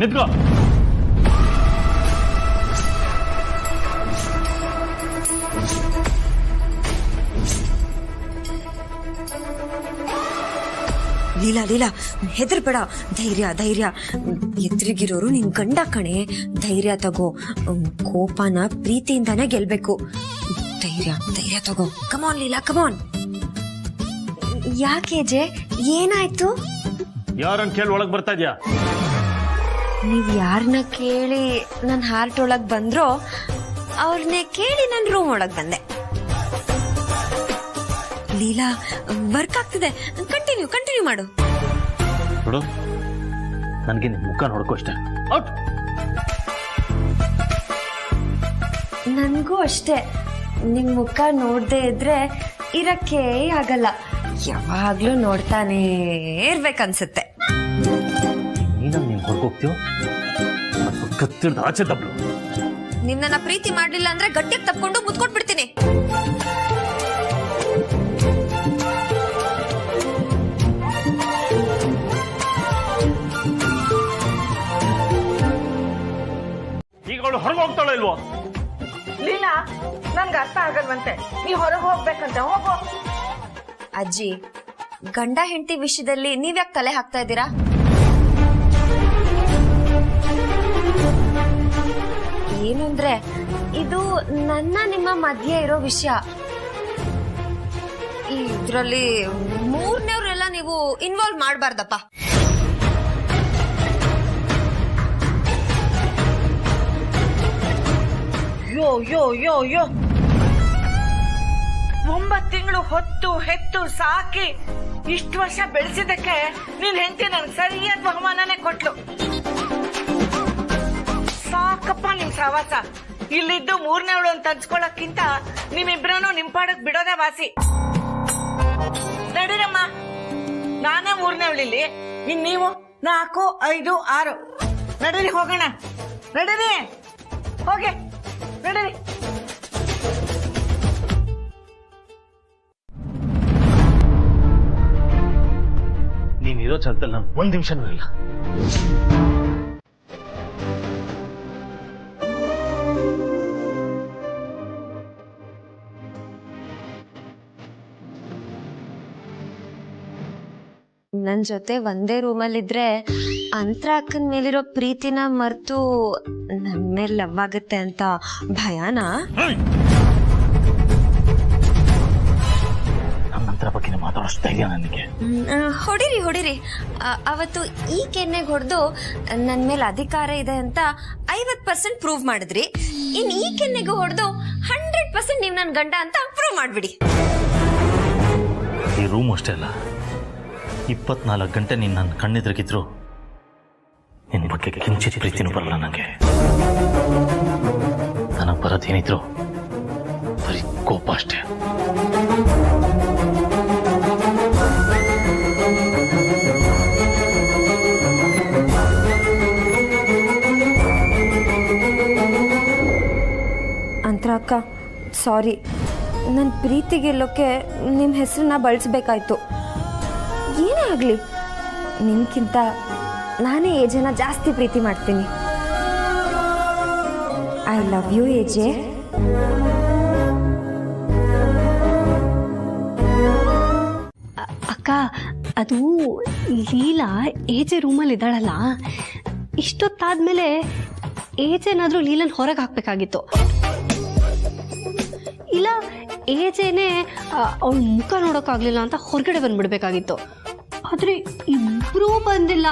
ನಿಂತ್ಕೋ. ಲೀಲಾ ಲೀಲಾ, ಹೆದರ್ಬೇಡ. ಧೈರ್ಯ ಧೈರ್ಯ. ಎದುರಿಗಿರೋರು ನಿನ್ ಗಂಡ ಕಣೆ. ಧೈರ್ಯ ತಗೋ. ಕೋಪನ ಪ್ರೀತಿಯಿಂದಾನೇ ಗೆಲ್ಬೇಕು. ಧೈರ್ಯ ಧೈರ್ಯ ತಗೋ. ಕಮಾನ್ ಲೀಲಾ, ಕಮಾನ್. ಯಾಕೆ ಏನಾಯ್ತು? ಯಾರನ್ನ ಕೇಳಿ ಒಳಗ್ ಬರ್ತಾ ಇದ್ಯಾ? ನೀವ್ ಯಾರನ್ನ ಕೇಳಿ ನನ್ ಹಾರ್ಟ್ ಒಳಗ್ ಬಂದ್ರೋ ಅವ್ರನ್ನೇ ಕೇಳಿ ನನ್ ರೂಮ್ ಒಳಗ್ ಬಂದೆ. ಲೀಲಾ, ವರ್ಕ್ ಆಗ್ತಿದೆ. ಕಂಟಿನ್ಯೂ ಮಾಡು. ನೋಡು, ನನ್ಗೆ ನಿನ್ ಮುಖ ನೋಡ್ಕೋ ಅಷ್ಟೇ. ಔಟ್. ನನ್ಗೂ ಅಷ್ಟೇ. ನಿಮ್ ಮುಖ ನೋಡ್ದೇ ಇದ್ರೆ ಇರಕ್ಕೆ ಆಗಲ್ಲ. ಯಾವಾಗ್ಲೂ ನೋಡ್ತಾನೇ ಇರ್ಬೇಕನ್ಸುತ್ತೆ. ನೀನಂಗ್ ನೀನ್ ಹೊರಗೋಗ್ತೀಯೋ ಕತ್ತಿರ್ದ ಆಚೆ ತಪ್ಪಲು. ನಿನ್ನ ಪ್ರೀತಿ ಮಾಡ್ಲಿಲ್ಲ ಅಂದ್ರೆ ಗಟ್ಟಿಗೆ ತಪ್ಕೊಂಡು ಮುತ್ಕೊಟ್ಬಿಡ್ತೀನಿ. ಈಗ ಅವಳು ಹೊರಗೆ ಹೋಗ್ತಾಳ ಇಲ್ವೋ? ಲೀಲಾ, ನನ್ಗೆ ಅರ್ಥ ಆಗಲ್ವಂತೆ. ನೀ ಹೊರಗೆ ಹೋಗ್ಬೇಕಂತೆ. ಹೋಗೋ. ಅಜ್ಜಿ, ಗಂಡ ಹೆಂಡತಿ ವಿಷಯದಲ್ಲಿ ನೀವ್ಯಾಕೆ ತಲೆ ಹಾಕ್ತಾ ಇದ್ದೀರಾ? ಏನು ಅಂದ್ರೆ ಇದು ನನ್ನ ನಿಮ್ಮ ಮಧ್ಯೆ ಇರೋ ವಿಷಯ. ಇದ್ರಲ್ಲಿ ಮೂರನೇವ್ರೆಲ್ಲ ನೀವು ಇನ್ವಾಲ್ವ್ ಮಾಡಬಾರ್ದಪ್ಪ. ಯೋ ಯೋ ಯೋ ಯೋ 9 ತಿಂಗಳು ಹೊತ್ತು ಹೆತ್ತು ಸಾಕಿ ಇಷ್ಟು ವರ್ಷ ಬೆಳೆಸಿದಕ್ಕೆ ನಿನ್ ಹೆಂಡತಿ ನನ್ಗೆ ಸರಿಯಾದ ಬಹುಮಾನನೇ ಕೊಟ್ಲು. ಸಾಕಪ್ಪ ನಿಮ್ ಸಹವಾಸ. ಇಲ್ಲಿದ್ದು 3ನೇವಳು ಅಂತ ಹಂಚ್ಕೊಳಕ್ಕಿಂತ ನಿಮ್ಮಿಬ್ರನು ನಿಂಪಾಡಕ್ ಬಿಡೋದೇ ವಾಸಿ. ನಡೀರಮ್ಮ, ನಾನೇ 3ನೇವಳಿಲ್ಲಿ, ಇನ್ ನೀವು 4, 5, 6. ನಡೀರಿ, ಹೋಗೋಣ. ನಡೀರಿ. ಹೋಗಿ ನಡೀರಿ. ನೀನಿರೋ ಜಾಗದಲ್ಲಿ ನಾನು ಒಂದ್ ನಿಮಿಷನೂ ಇಲ್ಲ. ನನ್ ಜೊತೆ ಒಂದೇ ರೂಮಲ್ಲಿದ್ರೆ ಅಂತರ ಅಕ್ಕನ ಮೇಲಿರೋ ಪ್ರೀತಿನ ಮರ್ತು ನನ್ ಮೇಲೆ ಲವ್ ಆಗುತ್ತೆ ಅಂತ ಭಯನಾ? ನನ್ನಂತರ ಬಗ್ಗೆ ಮಾತಾಡೋಷ್ಟು ಧೈರ್ಯ ನನಗೆ. ಹೊಡಿರಿ ಹೊಡಿರಿ. ಅವತ್ತು ಈ ಕೆನ್ನೆಗೆ ಹೊಡೆದು ನನ್ ಮೇಲೆ ಅಧಿಕಾರ ಇದೆ ಅಂತ 50% ಪ್ರೂವ್ ಮಾಡಿದ್ರಿ. ಇನ್ ಈ ಕೆನ್ನೆಗೆ ಹೊಡೆದು 100% ನೀವ್ ನನ್ ಗಂಡ ಅಂತ ಪ್ರೂವ್ ಮಾಡ್ಬಿಡಿ. ಈ ರೂಮ್ ಅಷ್ಟೇ ಅಲ್ಲ, 24 ಗಂಟೆ ನೀನು ನನ್ನ ಕಣ್ಣೆದುರಿಗಿದ್ರು ನಿನ್ನ ಬಗ್ಗೆ ಕಿಂಚಿತ್ ಪ್ರೀತಿನೂ ಬರಲ್ಲ ನನಗೆ. ನನಗೆ ಬರೋದೇನಿದ್ರು ಬರೀ ಕೋಪ ಅಷ್ಟೇ. ಅಂತರ ಅಕ್ಕ, ಸಾರಿ. ನನ್ನ ಪ್ರೀತಿ ಗೆಲ್ಲೋಕೆ ನಿಮ್ಮ ಹೆಸರನ್ನ ಬಳಸಬೇಕಾಯ್ತು. ಏನೇ ಆಗಲಿ, ನಿಮ್ಗಿಂತ ನಾನೇ ಏಜೆನ ಜಾಸ್ತಿ ಪ್ರೀತಿ ಮಾಡ್ತೀನಿ. I love you AJ. ಅಕ್ಕ, ಅದು ಲೀಲಾ ಏಜೆ ರೂಮಲ್ಲಿ ಇದ್ದಾಳಲ್ಲ, ಇಷ್ಟೊತ್ತಾದ್ಮೇಲೆ ಏಜೇನಾದ್ರೂ ಲೀಲನ್ ಹೊರಗೆ ಹಾಕ್ಬೇಕಾಗಿತ್ತು. ಇಲ್ಲ ಏಜೇನೆ ಅವಳ ಮುಖ ನೋಡೋಕ್ಕಾಗ್ಲಿಲ್ಲ ಅಂತ ಹೊರಗಡೆ ಬಂದ್ಬಿಡ್ಬೇಕಾಗಿತ್ತು. ಆದ್ರೆ ಇಬ್ರೂ ಬಂದಿಲ್ಲ.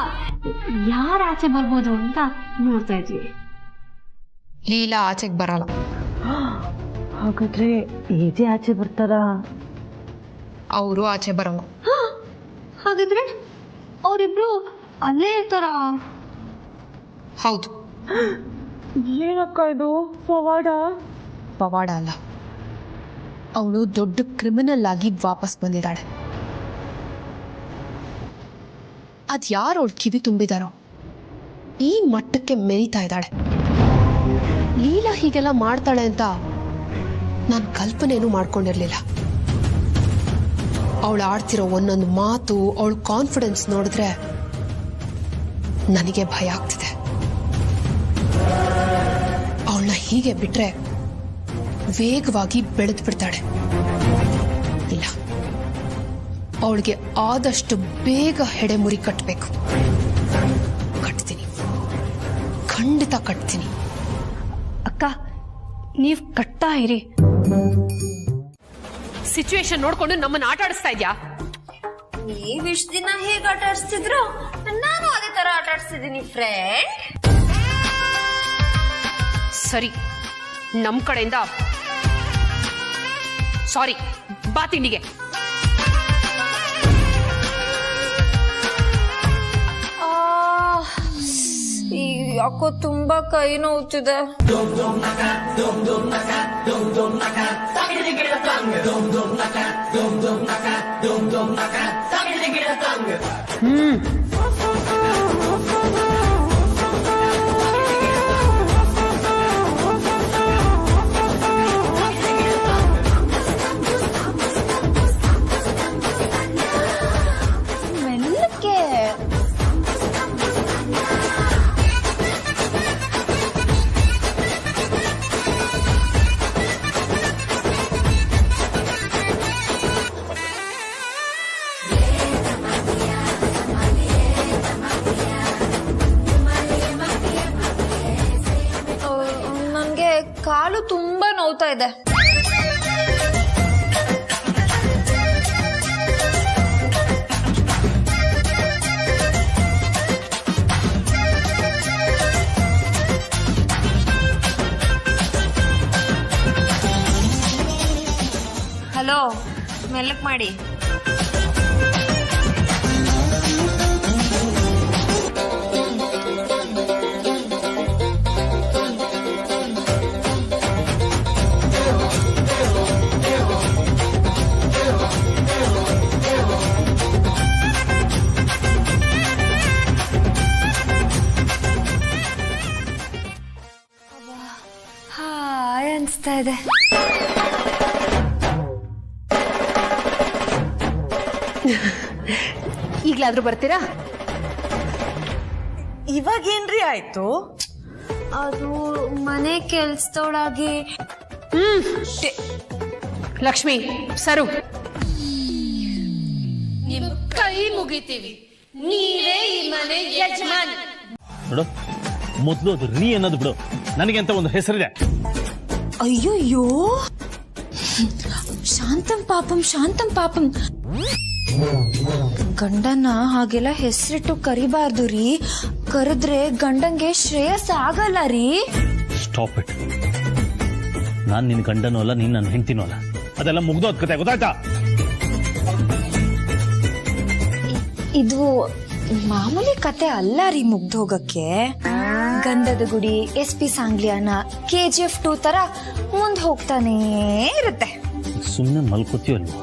ಯಾರು ಆಚೆ ಬರ್ಬೋದು ಅಂತ ನೋಡ್ತಾ ಇದ್ವಿ. ಲೀಲಾ ಆಚೆಗೆ ಬರಲ್ಲ. ಹಾಗಾದ್ರೆ ಏಜೆ ಆಚೆ ಬರ್ತಾರಾ? ಅವರು ಆಚೆ ಬರಲ್ಲ. ಹಾಗಾದ್ರೆ ಅವರಿಬ್ರು ಅಲ್ಲೇ ಇರ್ತಾರ? ಹೌದು. ಏನಕ್ಕ ಇದು ಪವಾಡ ಅಲ್ಲ, ಅವಳು ದೊಡ್ಡ ಕ್ರಿಮಿನಲ್ ಆಗಿ ವಾಪಸ್ ಬಂದಿದ್ದಾಳೆ. ಅದ್ ಯಾರು ಅವಳು ಕಿವಿ ತುಂಬಿದಾರೋ ಈ ಮಟ್ಟಕ್ಕೆ ಮೆರಿತಾ ಇದ್ದಾಳೆ. ಲೀಲಾ ಹೀಗೆಲ್ಲ ಮಾಡ್ತಾಳೆ ಅಂತ ನಾನು ಕಲ್ಪನೆನೂ ಮಾಡ್ಕೊಂಡಿರ್ಲಿಲ್ಲ. ಅವಳು ಆಡ್ತಿರೋ ಒಂದೊಂದು ಮಾತು, ಅವಳ ಕಾನ್ಫಿಡೆನ್ಸ್ ನೋಡಿದ್ರೆ ನನಗೆ ಭಯ ಆಗ್ತಿದೆ. ಅವಳನ್ನ ಹೀಗೆ ಬಿಟ್ರೆ ವೇಗವಾಗಿ ಬೆಳೆದು ಬಿಡ್ತಾಳೆ. ಇಲ್ಲ, ಅವಳಿಗೆ ಆದಷ್ಟು ಬೇಗ ಹೆಡೆಮುರಿ ಕಟ್ಟಬೇಕು. ಕಟ್ತೀನಿ, ಖಂಡಿತ ಕಟ್ತೀನಿ. ಅಕ್ಕ, ನೀವ್ ಕಟ್ತಾ ಇರಿ. ಸಿಚುವೇಶನ್ ನೋಡ್ಕೊಂಡು ನಮ್ಮನ್ನ ಆಟ ಆಡಿಸ್ತಾ ಇದ್ಯಾ? ನೀವ್ ಇಷ್ಟ ದಿನ ಹೇಗೆ ಆಟ ಆಡಿಸ್ತಿದ್ರು ನಾನು ಅದೇ ತರ ಆಟ ಆಡಿಸ್ತಿದ್ದೀನಿ ಫ್ರೆಂಡ್. ಸರಿ, ನಮ್ ಕಡೆಯಿಂದ ಸಾರಿ. ಬಾ ತಿಂಡಿಗೆ. ಯಾಕೋ ತುಂಬಾ ಕೈ ನೋವುತ್ತಿದೆ. ಮೆಲ್ಲಕ್ಕೆ. ನನಗೆ ಕಾಲು ತುಂಬಾ ನೋವ್ತಾ ಇದೆ. ಹಲೋ, ಮೆಲ್ಲಕ್ ಮಾಡಿ. ಇದೆ. ಈಗ್ಲಾದ್ರೂ ಬರ್ತೀರಾ? ಇವಾಗೇನ್ರಿ ಆಯ್ತು? ಅದು ಮನೆ ಕೆಲ್ಸದೊಳಗೆ. ಲಕ್ಷ್ಮಿ ಸರು, ನಿಮ್ ಕೈ ಮುಗಿತೀವಿ, ನೀವೇ ಈ ಮನೆ ಯಜಮಾನ್. ನೋಡು, ಮೊದಲು ಅದು ರೀ ಅನ್ನೋದು ಬಿಡು. ನನಗೆ ಅಂತ ಒಂದು ಹೆಸರಿದೆ. ಅಯ್ಯೋಯ್ಯೋ, ಶಾಂತಂ ಪಾಪಂ ಶಾಂತಂ ಪಾಪಂ. ಗಂಡನ ಹಾಗೆಲ್ಲ ಹೆಸರಿಟ್ಟು ಕರಿಬಾರ್ದು ರೀ. ಕರೆದ್ರೆ ಗಂಡಂಗೆ ಶ್ರೇಯಸ್ ಆಗಲ್ಲ ರೀ. Stop it. ನಾನು ನಿನ್ನ ಗಂಡನೂ ಅಲ್ಲ, ನೀನು ನನ್ನ ಹೆಂಡ್ತಿನೂ ಅಲ್ಲ. ಅದೆಲ್ಲ ಮುಗ್ದೋದ್ ಕತೆ, ಗೊತ್ತಾಯ್ತಾ? ಇದು ಮಾಮೂಲಿ ಕತೆ ಅಲ್ಲ ರೀ ಮುಗ್ದೋಗಕ್ಕೆ. ಗಂಧದ ಗುಡಿ, SP ಸಾಂಗ್ಲಿಯಾನ, KGF 2 ತರ ಮುಂದ್ ಹೋಗ್ತಾನೇ ಇರುತ್ತೆ. ಸುಮ್ಮನೆ ಮಲ್ಕೋತೀವಲ್ವ?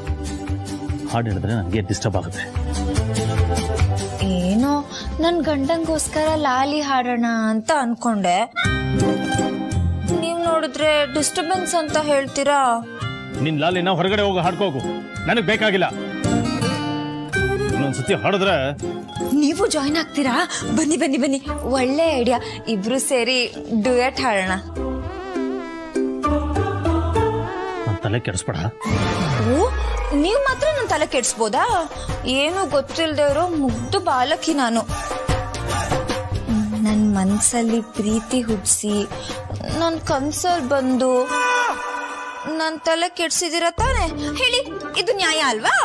ಹಾಡು ಹೇಳಿದ್ರೆ ನನಗೆ ಡಿಸ್ಟರ್ಬ್ ಆಗುತ್ತೆ. ಏನೋ ನನ್ ಗಂಡಂಗೋಸ್ಕರ ಲಾಲಿ ಹಾಡೋಣ ಅಂತ ಅನ್ಕೊಂಡೆ. ನೀವ್ ನೋಡಿದ್ರೆ ಡಿಸ್ಟರ್ಬೆನ್ಸ್ ಅಂತ ಹೇಳ್ತೀರಾ. ನಿನ್ ಲಾಲಿನ ಹೊರಗಡೆ ಹೋಗಿ ಹಾಡ್ಕೋಗು, ನನಗ್ ಬೇಕಾಗಿಲ್ಲ. ಇನ್ನೊಂದ್ಸತಿ ಹಾಡಿದ್ರೆ ನೀವು ಜಾಯ್ನ್ ಆಗ್ತೀರಾ? ಬನ್ನಿ ಬನ್ನಿ ಬನ್ನಿ, ಒಳ್ಳೆ ಐಡಿಯಾ. ಇಬ್ರು ಸೇರಿ ಡ್ಯೂಯೆಟ್ ಹಾಡೋಣ. ನನ್ನ ತಲೆ ಕೆಡಿಸ್ಬೇಡ. ಓ, ನೀವ್ ಮಾತ್ರ ನನ್ ತಲೆ ಕೆಡ್ಸ್ಬೋದಾ? ಏನು ಗೊತ್ತಿಲ್ದೇ ಇರೋ ಮುಗ್ದು ಬಾಲಕಿ ನಾನು. ನನ್ ಮನ್ಸಲ್ಲಿ ಪ್ರೀತಿ ಹುಡ್ಸಿ ನನ್ ಕನ್ಸಲ್ ಬಂದು ನನ್ ತಲೆ ಕೆಡ್ಸಿದಿರ ತಾನೆ? ಹೇಳಿ, ಇದು ನ್ಯಾಯ ಅಲ್ವಾ?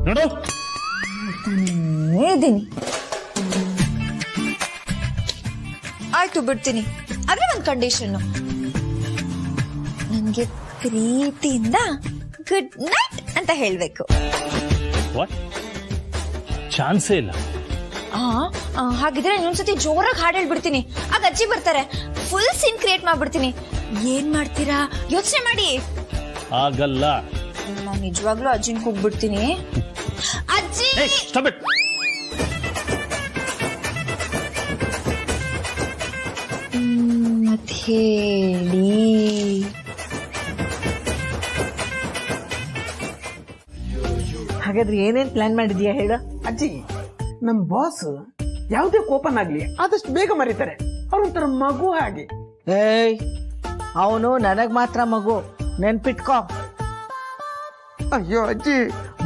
ನೋಡು, ಇದೀನಿ. ಆಯ್ತು, ಬಿಡ್ತೀನಿ. ಆದ್ರೆ ಒಂದ್ ಕಂಡೀಷನ್. ನನ್ಗೆ ಪ್ರೀತಿಯಿಂದ ಗುಡ್ ನೈಟ್ ಅಂತ ಹೇಳ್ಬೇಕು. ವಾಟ್? ಚಾನ್ಸೇ ಇಲ್ಲ. ಹಾಗಿದ್ರೆ ಇನ್ನೊಂದ್ಸತಿ ಜೋರಾಗಿ ಹಾಡು ಹೇಳ್ಬಿಡ್ತೀನಿ. ಆಗ ಅಜ್ಜಿ ಬರ್ತಾರೆ, ಫುಲ್ ಸೀನ್ ಕ್ರಿಯೇಟ್ ಮಾಡ್ಬಿಡ್ತೀನಿ. ಏನ್ ಮಾಡ್ತೀರಾ? ಯೋಚನೆ ಮಾಡಿ. ಆಗಲ್ಲ. ನಾನ್ ನಿಜವಾಗ್ಲೂ ಅಜ್ಜಿನ್ ಕೂಗ್ಬಿಡ್ತೀನಿ. ಅಜ್ಜಿ! Stop it. ಮತ್ ಹೇಳಿ. ಹಾಗಾದ್ರೆ ಏನೇನ್ ಪ್ಲಾನ್ ಮಾಡಿದ್ಯಾ ಹೇಳ? ಅಜ್ಜಿ, ನಮ್ ಬಾಸ್ ಯಾವುದೇ ಕೋಪನಾಗ್ಲಿ ಆದಷ್ಟು ಬೇಗ ಮರೀತಾರೆ. ಅವ್ರೊಂಥರ ಮಗು ಹಾಗೆ. ಏಯ್, ಅವನು ನನಗ್ ಮಾತ್ರ ಮಗು, ನೆನ್ಪಿಟ್ಕೋ. ಅಯ್ಯೋ ಅಜ್ಜಿ,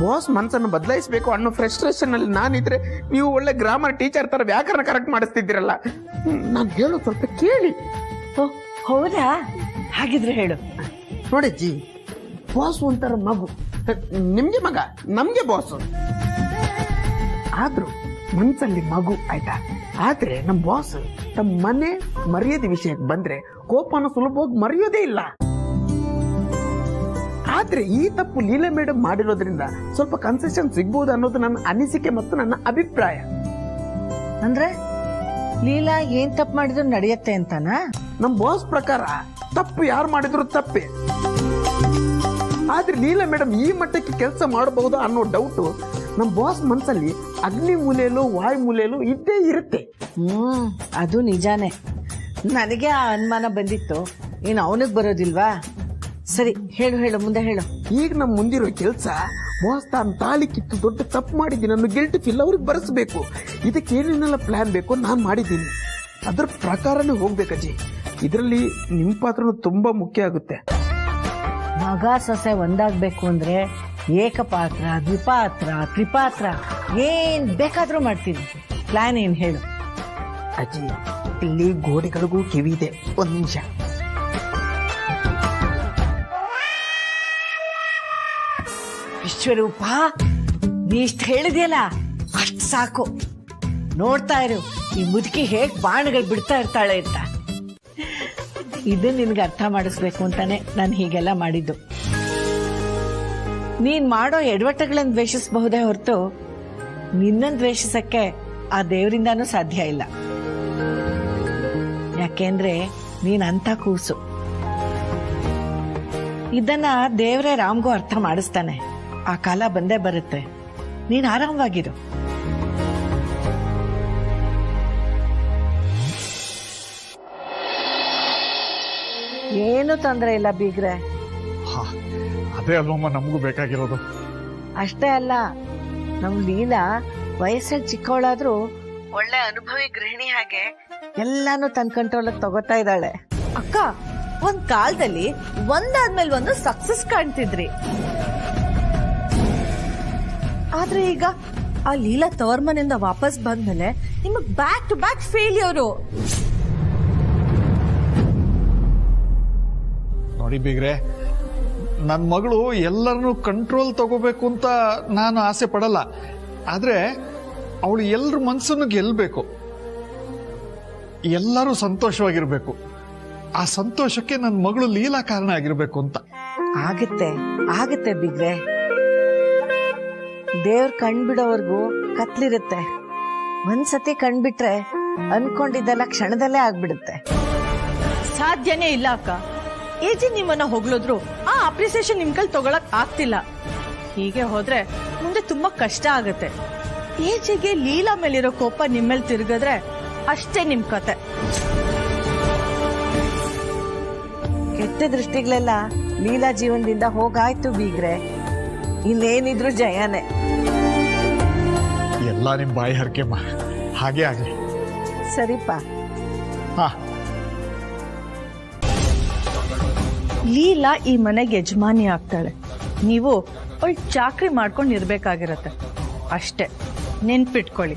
ಬಾಸ್ ಮನ್ಸನ್ನು ಬದಲಾಯಿಸಬೇಕು ಅನ್ನೋ ಫ್ರಸ್ಟ್ರೇಷನ್ ಅಲ್ಲಿ ನಾನಿದ್ರೆ ನೀವು ಒಳ್ಳೆ ಗ್ರಾಮರ್ ಟೀಚರ್ ತರ ವ್ಯಾಕರಣ ಕರೆಕ್ಟ್ ಮಾಡಿಸ್ತಿದ್ದೀರಲ್ಲ. ನಾನು ಹೇಳೋ ಸ್ವಲ್ಪ ಕೇಳಿ. ಓ, ಹೌದಾ? ಹಾಗಿದ್ರೆ ಹೇಳು. ನೋಡಜ್ಜಿ, ಬಾಸ್ ಒಂಥರ ಮಗು, ನಿಮ್ಗೆ ಮಗ, ನಮ್ಗೆ ಬಾಸ್. ಆದ್ರೂ ಮನ್ಸಲ್ಲಿ ಮಗು, ಆಯ್ತಾ? ಆದ್ರೆ ನಮ್ ಬಾಸ್ ತಮ್ಮ ಮನೆ ಮರ್ಯಾದೆ ವಿಷಯಕ್ಕೆ ಬಂದ್ರೆ ಕೋಪನ ಸುಲಭವಾಗಿ ಮರೆಯೋದೇ ಇಲ್ಲ. ಆದ್ರೆ ಈ ತಪ್ಪು ಲೀಲಾ ಮೇಡಮ್ ಮಾಡಿರೋದ್ರಿಂದ ಸ್ವಲ್ಪ ಕನ್ಸೆಷನ್ ಸಿಗ್ಬೋದು ಅನ್ನೋದು ನನ್ನ ಅನಿಸಿಕೆ ಮತ್ತು ನನ್ನ ಅಭಿಪ್ರಾಯ. ಅಂದ್ರೆ ಲೀಲಾ ಏನ್ ತಪ್ಪು ಮಾಡಿದ್ರು ನಡೆಯತ್ತೆ ಅಂತಾನಾ? ನಮ್ ಬಾಸ್ ಪ್ರಕಾರ ತಪ್ಪು ಯಾರು ಮಾಡಿದ್ರು ತಪ್ಪೆ. ಆದ್ರೆ ಲೀಲಾ ಮೇಡಮ್ ಈ ಮಟ್ಟಕ್ಕೆ ಕೆಲಸ ಮಾಡಬಹುದು ಅನ್ನೋ ಡೌಟು ನಮ್ ಬಾಸ್ ಮನ್ಸಲ್ಲಿ ಅಗ್ನಿ ಮೂಲೆಯಲ್ಲೂ ವಾಯು ಮೂಲೆಯಲ್ಲೂ ಇದ್ದೇ ಇರುತ್ತೆ. ಅದು ನಿಜಾನೇ. ನನಗೆ ಆ ಅನುಮಾನ ಬಂದಿತ್ತು, ಇನ್ನು ಅವನಿಗೆ ಬರೋದಿಲ್ವಾ? ಸರಿ, ಹೇಳು ಹೇಳು, ಮುಂದೆ ಹೇಳು. ಈಗ ನಮ್ ಮುಂದಿರೋ ಕೆಲಸ, ಬಾಸ್ ತಾನು ತಾಳಿ ಕಿತ್ತು ದೊಡ್ಡ ತಪ್ಪು ಮಾಡಿದ್ದೀನಿ ಅನ್ನೋ ಗಿಲ್ಟ್ ಫೀಲ್ ಅವ್ರಿಗೆ ಬರೆಸ್ಬೇಕು. ಇದಕ್ಕೆ ಏನೇನೆಲ್ಲ ಪ್ಲಾನ್ ಬೇಕು ನಾನು ಮಾಡಿದ್ದೀನಿ, ಅದ್ರ ಪ್ರಕಾರನೇ ಹೋಗ್ಬೇಕಜ್ಜಿ. ಇದರಲ್ಲಿ ನಿಮ್ ಪಾತ್ರನೂ ತುಂಬಾ ಮುಖ್ಯ ಆಗುತ್ತೆ. ಮಗ ಸೊಸೆ ಒಂದಾಗ್ಬೇಕು ಅಂದ್ರೆ ಏಕಪಾತ್ರ, ದ್ವಿಪಾತ್ರ, ತ್ರಿಪಾತ್ರ ಏನ್ ಬೇಕಾದ್ರೂ ಮಾಡ್ತೀನಿ. ಪ್ಲಾನ್ ಏನ್ ಹೇಳು? ಅಜ್ಜಿ, ಇಲ್ಲಿ ಗೋಡೆಗಳಿಗೂ ಕಿವಿ ಇದೆ, ಒಂದ್ ನಿಮಿಷ. ವಿಶ್ವರೂಪ, ನೀ ಇಷ್ಟ ಹೇಳಿದ್ಯಲ್ಲ ಅಷ್ಟ್ ಸಾಕು. ನೋಡ್ತಾ ಇರು, ಈ ಮುದುಕಿ ಹೇಗ್ ಬಾಣಗಳು ಬಿಡ್ತಾ ಇರ್ತಾಳೆ ಅಂತ. ಇದು ನಿನ್ಗೆ ಅರ್ಥ ಮಾಡಿಸ್ಬೇಕು ಅಂತಾನೆ ನಾನು ಹೀಗೆಲ್ಲ ಮಾಡಿದ್ದು. ನೀನ್ ಮಾಡೋ ಎಡವಟ್ಟುಗಳನ್ನ ದ್ವೇಷಿಸಬಹುದೇ ಹೊರತು ನಿನ್ನನ್ನು ದ್ವೇಷಿಸಕ್ಕೆ ಆ ದೇವರಿಂದಾನೂ ಸಾಧ್ಯ ಇಲ್ಲ. ಯಾಕೆಂದ್ರೆ ನೀನ್ ಅಂತ ಕೂಸು. ಇದನ್ನ ದೇವರೇ ರಾಮ್ಗೂ ಅರ್ಥ ಮಾಡಿಸ್ತಾನೆ. ಆ ಕಾಲ ಬಂದೇ ಬರುತ್ತೆ. ನೀನ್ ಆರಾಮವಾಗಿರು. ಏನು ತೊಂದರೆ ಇಲ್ಲ ಬೀಗ್ರೆ. ಅದೇ ಅಲ್ವಮ್ಮ ನಮಗೂ ಬೇಕಾಗಿರೋದು. ಅಷ್ಟೇ ಅಲ್ಲ, ನಮ್ ಲೀಲಾ ವಯಸ್ಸಲ್ಲಿ ಚಿಕ್ಕವಳಾದ್ರೂ ಒಳ್ಳೆ ಅನುಭವಿ ಗೃಹಿಣಿ ಹಾಗೆ ಎಲ್ಲಾನು ತನ್ನ ಕಂಟ್ರೋಲಿಗೆ ತಗೋತಾ ಇದ್ದಾಳೆ. ಅಕ್ಕ, ಒಂದ್ ಕಾಲದಲ್ಲಿ ಒಂದಾದ್ಮೇಲೆ ಒಂದು ಸಕ್ಸಸ್ ಕಾಣ್ತಿದ್ರಿ, ಆದ್ರೆ ಈಗ ಆ ಲೀಲಾ ತವರ್ ಮನೆಯಿಂದ ವಾಪಸ್ ಬಂದ್ಮೇಲೆ ನಿಮಗ್ ಬ್ಯಾಕ್ ಟು ಬ್ಯಾಕ್ ಫೇಲ್ಯೂರು. ನೋಡಿ ಬೀಗ್ರೆ, ನನ್ನ ಮಗಳು ಎಲ್ಲರನ್ನೂ ಕಂಟ್ರೋಲ್ ತಗೋಬೇಕು ಅಂತ ನಾನು ಆಸೆ ಪಡಲ್ಲ. ಆದ್ರೆ ಅವಳು ಎಲ್ಲರ ಮನಸ್ಸನ್ನು ಗೆಲ್ಲಬೇಕು, ಎಲ್ಲರೂ ಸಂತೋಷವಾಗಿರ್ಬೇಕು. ಆ ಸಂತೋಷಕ್ಕೆ ನನ್ನ ಮಗಳು ಲೀಲಾ ಕಾರಣ ಆಗಿರ್ಬೇಕು ಅಂತ. ಆಗತ್ತೆ ಬಿಗ್ರೆ. ದೇವ್ರ ಕಣ್ಬಿಡೋವರ್ಗೂ ಕತ್ಲಿರುತ್ತೆ. ಒಂದ್ಸತಿ ಕಣ್ಬಿಟ್ರೆ ಅನ್ಕೊಂಡಿದ್ದೆಲ್ಲ ಕ್ಷಣದಲ್ಲೇ ಆಗ್ಬಿಡುತ್ತೆ. ಸಾಧ್ಯನೇ ಇಲ್ಲ ಅಕ್ಕ. ಏಜಿ ನಿಮ್ಮನ್ನ ಹೊಗಳಿದ್ರು ಆ ಅಪ್ರಿಸಿಯೇಷನ್ ನಿಮ್ ಕೈಲಿ ತಗೊಳಕ್ ಆಗ್ತಿಲ್ಲ. ಹೀಗೆ ಹೋದ್ರೆ ಮುಂದೆ ತುಂಬಾ ಕಷ್ಟ ಆಗತ್ತೆ. ಏಜಿಗೆ ಲೀಲಾ ಮೇಲಿರೋ ಕೋಪ ನಿಮ್ಮೇಲೆ ತಿರುಗಿದ್ರೆ ಅಷ್ಟೇ ನಿಮ್ ಕತೆ. ಕೆಟ್ಟ ದೃಷ್ಟಿಗಳೆಲ್ಲ ಲೀಲಾ ಜೀವನದಿಂದ ಹೋಗಾಯ್ತು ಬೀಗ್ರೆ. ಇನ್ನೇನಿದ್ರು ಜಯನೇ. ಎಲ್ಲ ನಿಮ್ ಬಾಯಿ ಹರಕೆಮ್ಮ, ಹಾಗೆ ಆಗ್ಲಿ. ಸರಿಪ. ಹಾ, ಲೀಲಾ ಈ ಮನೆಗೆ ಯಜಮಾನಿ ಆಗ್ತಾಳೆ. ನೀವು ಅವಳು ಚಾಕ್ರಿ ಮಾಡ್ಕೊಂಡು ಇರ್ಬೇಕಾಗಿರತ್ತೆ ಅಷ್ಟೇ, ನೆನ್ಪಿಟ್ಕೊಳ್ಳಿ.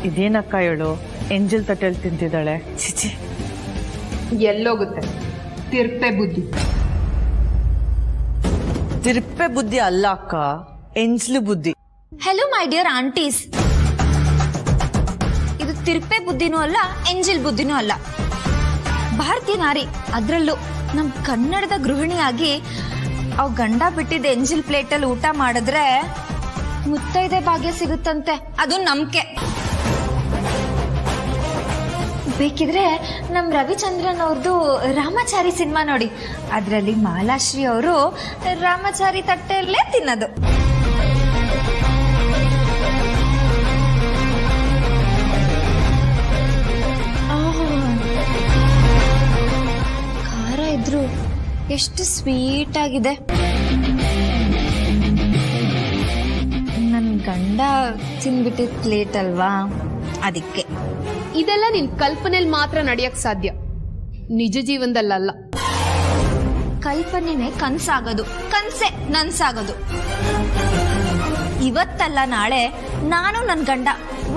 ಇದೇನಕ್ಕ ಹೇಳು, ಎಂಜಲ್ ತಟ್ಟೆಲ್ ತಿಂತಿದ್ದಾಳೆ. ಚಿಚಿ, ಎಲ್ಲೋಗುತ್ತೆ ತಿರ್ಪೆ ಬುದ್ಧಿ. ತಿರುಪೆ ಬುದ್ಧಿ ಅಲ್ಲ ಅಕ್ಕ, ಎಂಜ್ಲು ಬುದ್ಧಿ. ಹೆಲೋ ಮೈ ಡಿಯರ್ ಆಂಟೀಸ್, ಇದು ತಿರುಪೆ ಬುದ್ಧಿನೂ ಅಲ್ಲ, ಎಂಜಿಲ್ ಬುದ್ಧಿನೂ ಅಲ್ಲ. ಭಾರತೀಯ ನಾರಿ, ಅದ್ರಲ್ಲೂ ನಮ್ ಕನ್ನಡದ ಗೃಹಿಣಿಯಾಗಿ ಅವ್ ಗಂಡ ಬಿಟ್ಟಿದ್ದ ಎಂಜಿಲ್ ಪ್ಲೇಟಲ್ಲಿ ಊಟ ಮಾಡಿದ್ರೆ ಮುತ್ತೈದೆ ಭಾಗ್ಯ ಸಿಗುತ್ತಂತೆ. ಅದು ನಂಬಿಕೆ. ಬೇಕಿದ್ರೆ ನಮ್ ರವಿಚಂದ್ರನ್ ಅವ್ರದ್ದು ರಾಮಾಚಾರಿ ಸಿನಿಮಾ ನೋಡಿ, ಅದ್ರಲ್ಲಿ ಮಾಲಾಶ್ರೀ ಅವರು ರಾಮಾಚಾರಿ ತಟ್ಟೆಯಲ್ಲೇ ತಿನ್ನೋದು. ಖಾರ ಇದ್ರು ಎಷ್ಟು ಸ್ವೀಟ್ ಆಗಿದೆ. ನನ್ ಗಂಡ ತಿನ್ಬಿಟ್ಟಿದ್ ಪ್ಲೇಟ್ ಅಲ್ವಾ, ಅದಕ್ಕೆ. ಇದೆಲ್ಲ ನಿನ್ ಕಲ್ಪನೆಯಲ್ಲಿ ಮಾತ್ರ ನಡೆಯಕ್ ಸಾಧ್ಯ, ನಿಜ ಜೀವನದಲ್ಲ. ಕಲ್ಪನೆನೇ ಕನ್ಸಾಗೋದು, ಕನ್ಸೆ ನನ್ಸಾಗೋದು. ಇವತ್ತಲ್ಲ ನಾಳೆ ನಾನು ನನ್ ಗಂಡ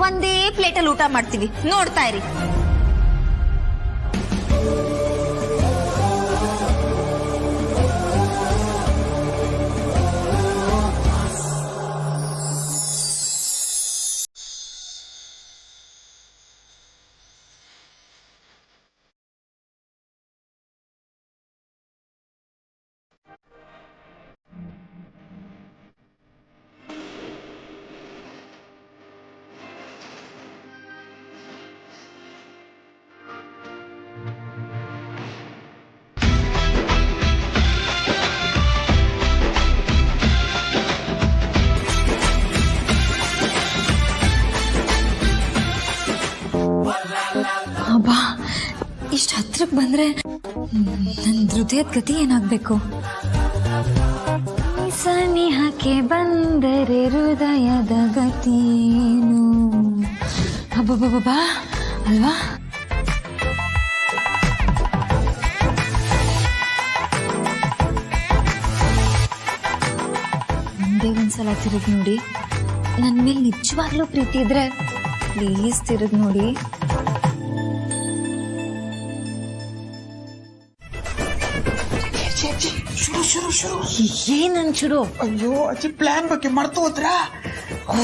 ಒಂದೇ ಪ್ಲೇಟಲ್ಲಿ ಊಟ ಮಾಡ್ತೀವಿ, ನೋಡ್ತಾ ಇರಿ. ಅಬ್ಬಾ, ಇಷ್ಟು ಹತ್ರಕ್ಕೆ ಬಂದ್ರೆ ನನ್ನ ಹೃದಯದ ಗತಿ ಏನಾಗ್ಬೇಕು? ಸನಿಹಕ್ಕೆ ಬಂದರೆ ಹೃದಯದ ಗತಿಯೇನು? ಅಬ್ಬಬ್ಬಬ್ಬಾ ಅಲ್ವಾ? ಒಂದೇ ಒಂದ್ಸಲ ತಿರುಗಿ ನೋಡಿ. ನನ್ನ ಮೇಲೆ ನಿಜವಾಗ್ಲೂ ಪ್ರೀತಿ ಇದ್ರೆ ಪ್ಲೀಸ್ ತಿರುಗಿ ನೋಡಿ. ಏನನ್ ಶುರು? ಅಯ್ಯೋ ಅಜ್ಜಿ, ಪ್ಲಾನ್ ಬಗ್ಗೆ ಮರ್ತು ಹೋದ್ರಾ? ಓ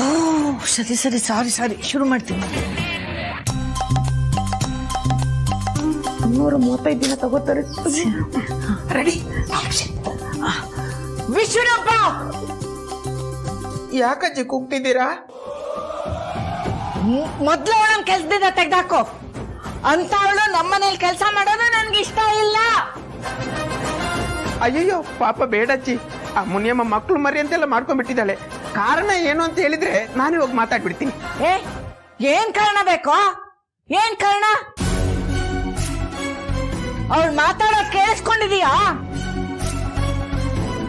ಸರಿ ಸರಿ, ಸಾರಿ, ಶುರು ಮಾಡ್ತೀನಿ. 335 ದಿನ ತಗೋತಾರೆ. ರೆಡಿ? ವಿಶ್ವನಪ್ಪ, ಯಾಕಜ್ಜಿ ಕೂಗ್ತಿದ್ದೀರಾ? ಮೊದ್ಲು ಅವಳನ್ನ ಕೆಲ್ಸದಿಂದ ತೆಗ್ದಾಕೋ. ಅಂತ ಅವಳು ನಮ್ಮನೇಲಿ ಕೆಲಸ ಮಾಡೋದು ನನ್ಗೆ ಇಷ್ಟ ಇಲ್ಲ. ಅಯ್ಯಯ್ಯೋ ಪಾಪ ಬೇಡಜ್ಜಿ, ಆ ಮುನಿಯಮ್ಮ ಮಕ್ಕಳು ಮರಿ ಅಂತೆಲ್ಲ ಮಾಡ್ಕೊಂಡ್ಬಿಟ್ಟಿದ್ದಾಳೆ. ಕಾರಣ ಏನು ಅಂತ ಹೇಳಿದ್ರೆ ನಾನೇ ಹೋಗಿ ಮಾತಾಡ್ಬಿಡ್ತೀನಿ. ಏನ್ ಕಾರಣ ಬೇಕೋ? ಏನ್ ಕಾರಣ? ಅವಳು ಮಾತಾಡೋದ್ ಕೇಳಿಸ್ಕೊಂಡಿದೀಯಾ?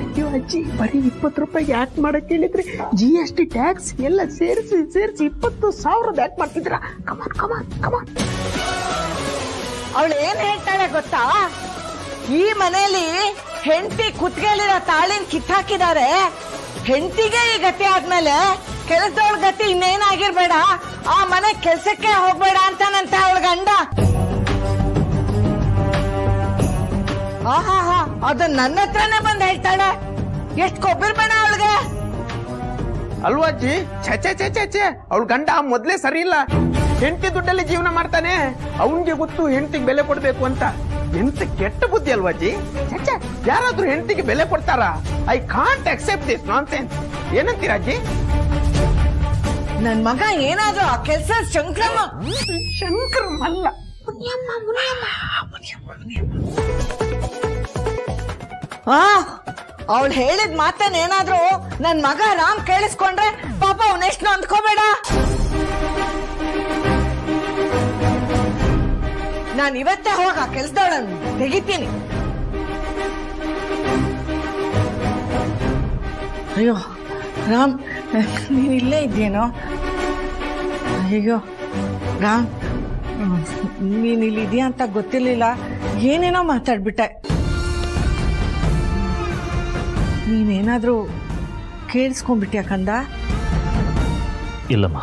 ಅಯ್ಯೋ ಅಜ್ಜಿ, ಬರೀ 20 ರೂಪಾಯಿ ಯಾಕೆ ಮಾಡಕ್ ಹೇಳಿದ್ರೆ GST ಟ್ಯಾಕ್ಸ್ ಎಲ್ಲ ಸೇರಿಸಿ 20,000 ಯಾಕೆ ಮಾಡ್ತಿದ್ರ? ಕಮಾನ್ ಕಮಾನ್ ಕಮಾನ್. ಅವಳು ಏನ್ ಹೇಳ್ತಾಳೆ ಗೊತ್ತಾ? ಈ ಮನೇಲಿ ಹೆಂಡತಿ ಕುತ್ತಿಗೆಲಿರೋ ತಾಳಿನ ಕಿತ್ತಾಕಿದ್ದಾರೆ. ಹೆಂಡತಿಗೆ ಈ ಗತಿ ಆದ್ಮೇಲೆ ಕೆಲಸದವಳ ಗತಿ ಇನ್ನೇನಾಗಿರ್ಬೇಡ, ಆ ಮನೆ ಕೆಲ್ಸಕ್ಕೆ ಹೋಗ್ಬೇಡ ಅಂತಾನಂತ ಅವಳ ಗಂಡ. ಆಹಾ, ಅದನ್ನ ನನ್ನ ಹತ್ರನೇ ಬಂದ್ ಹೇಳ್ತಾಳೆ. ಎಷ್ಟ್ ಕೊಬ್ಬಿರ್ಬೇಡ ಅವಳಿಗೆ. ಅಲ್ವಾ ಅಜ್ಜಿ? ಛೆ ಅವಳ ಗಂಡ ಮೊದ್ಲೇ ಸರಿ ಇಲ್ಲ. ಹೆಂಡತಿ ದುಡ್ಡಲ್ಲಿ ಜೀವನ ಮಾಡ್ತಾನೆ. ಅವನ್ಗೆ ಗೊತ್ತು ಹೆಂಡತಿಗೆ ಬೆಲೆ ಕೊಡ್ಬೇಕು ಅಂತ. ಎಂತ ಕೆಟ್ಟ ಬುದ್ಧಿ ಅಲ್ವಾ ಅಜ್ಜಿ? ಯಾರಾದ್ರೂ ಹೆಂಡತಿಗೆ ಬೆಲೆ ಕೊಡ್ತಾರಾ? I can't accept this nonsense. ಏನಂತೀರಾ ಅಜ್ಜಿ? ನನ್ ಮಗ ಏನಾದ್ರೂ ಆ ಕೆಲ್ಸ ಶಂಕ್ರಮ ಅಲ್ಲ, ಅವಳು ಹೇಳಿದ ಮಾತನ್ನೇನಾದ್ರೂ ನನ್ ಮಗ ರಾಮ್ ಕೇಳಿಸ್ಕೊಂಡ್ರೆ ಪಾಪ ಅವನೆಷ್ಟು ಅಂದ್ಕೋಬೇಡ. ನಾನು ಇವತ್ತೇ ಹೋಗ ಕೆಲ್ಸದವಳನ್ನು ತೆಗಿತೀನಿ. ಅಯ್ಯೋ ರಾಮ್, ನೀನ್ ಇಲ್ಲೇ ಇದ್ದೇನೋ? ಅಯ್ಯೋ ರಾಮ್, ನೀನ್ ಇಲ್ಲಿದ್ಯಾ ಅಂತ ಗೊತ್ತಿರ್ಲಿಲ್ಲ. ಏನೇನೋ ಮಾತಾಡ್ಬಿಟ್ಟೆ. ನೀನೇನಾದ್ರೂ ಕೇಳಿಸ್ಕೊಂಡ್ಬಿಟ್ಯಾ ಕಂದ? ಇಲ್ಲಮ್ಮ.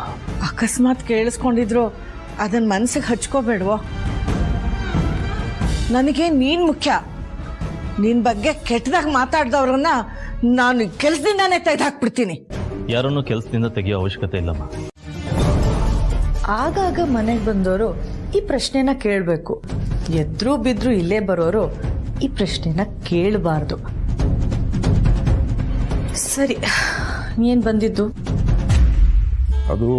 ಅಕಸ್ಮಾತ್ ಕೇಳಿಸ್ಕೊಂಡಿದ್ರು ಅದನ್ನ ಮನ್ಸಿಗೆ ಹಚ್ಕೋಬೇಡ್ವೋ? ನನಗೆ ನೀನ್ ಮುಖ್ಯ. ನಿನ್ ಬಗ್ಗೆ ಕೆಟ್ಟದಾಗ ಮಾತಾಡ್ದವ್ರನ್ನ ನಾನು ಕೆಲ್ಸದಿಂದಾನೇ ತೆಗೆದಾಕ್ಬಿಡ್ತೀನಿ. ಯಾರನ್ನು ಕೆಲಸದಿಂದ ತೆಗೆಯೋ ಅವಶ್ಯಕತೆ ಇಲ್ಲಮ್ಮ. ಆಗಾಗ ಮನೆಗೆ ಬಂದವರು ಈ ಪ್ರಶ್ನೆನ ಕೇಳಬೇಕು. ಎದ್ರು ಬಿದ್ರು ಇಲ್ಲೇ ಬರೋರು ಈ ಪ್ರಶ್ನೆನ ಕೇಳಬಾರ್ದು. ಸರಿ, ಏನ್ ಬಂದಿದ್ದು? ಅದು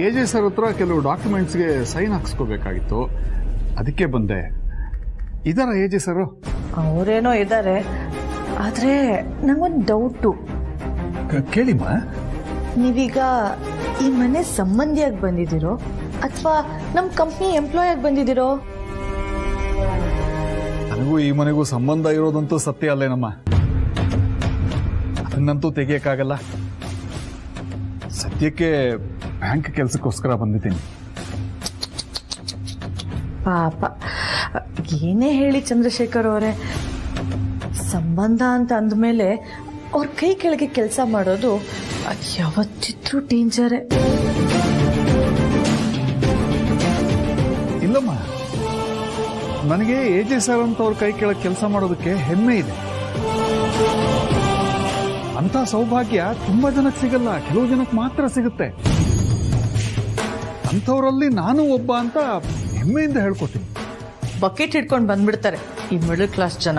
AJ ಸರ್ ಹತ್ರ ಕೆಲವು ಡಾಕ್ಯುಮೆಂಟ್ಸ್ಗೆ ಸೈನ್ ಹಾಕ್ಸ್ಕೋಬೇಕಾಗಿತ್ತು, ಅದಕ್ಕೆ ಬಂದೆ. ಇದರ AJ ಸರ್? ಅವರೇನೋ ಇದ್ದಾರೆ, ಆದ್ರೆ ನಂಗೊಂದು ಡೌಟು. ಕೇಳಿಮ್ಮ. ನೀವೀಗ ಈ ಮನೆ ಸಂಬಂಧಿಯಾಗಿ ಬಂದಿದ್ದೀರೋ ಅಥವಾ ನಮ್ಮ ಕಂಪ್ನಿ ಎಂಪ್ಲಾಯ್ ಆಗಿ ಬಂದಿದ್ದೀರೋ? ನನಗೂ ಈ ಮನೆಗೂ ಸಂಬಂಧ ಇರೋದಂತೂ ಸತ್ಯ ಅಲ್ಲೇನಮ್ಮ, ಅದನ್ನಂತೂ ತೆಗಿಯಕ್ಕಾಗಲ್ಲ. ಸದ್ಯಕ್ಕೆ ಬ್ಯಾಂಕ್ ಕೆಲಸಕ್ಕೋಸ್ಕರ ಬಂದಿದ್ದೀನಿ. ಪಾಪ, ಏನೇ ಹೇಳಿ ಚಂದ್ರಶೇಖರ್ ಅವರೇ, ಸಂಬಂಧ ಅಂತ ಅಂದಮೇಲೆ ಅವ್ರ ಕೈ ಕೆಳಗೆ ಕೆಲಸ ಮಾಡೋದು ಯಾವತ್ತಿದ್ರೂ ಡೇಂಜರೇ. ಇಲ್ಲಮ್ಮ, ನನಗೆ AJ ಸರ್ ಅಂತ ಅವ್ರ ಕೈ ಕೆಳಗೆ ಕೆಲಸ ಮಾಡೋದಕ್ಕೆ ಹೆಮ್ಮೆ ಇದೆ. ಅಂತ ಸೌಭಾಗ್ಯ ತುಂಬಾ ಜನಕ್ಕೆ ಸಿಗಲ್ಲ, ಕೆಲವು ಜನಕ್ಕೆ ಮಾತ್ರ ಸಿಗುತ್ತೆ. ಅಂಥವ್ರಲ್ಲಿ ನಾನು ಒಬ್ಬ ಅಂತ ಹೆಮ್ಮೆಯಿಂದ ಹೇಳ್ಕೊತೀನಿ. ಬಕೆಟ್ ಹಿಡ್ಕೊಂಡು ಬಂದ್ಬಿಡ್ತಾರೆ ಈ ಮಿಡಲ್ ಕ್ಲಾಸ್ ಜನ.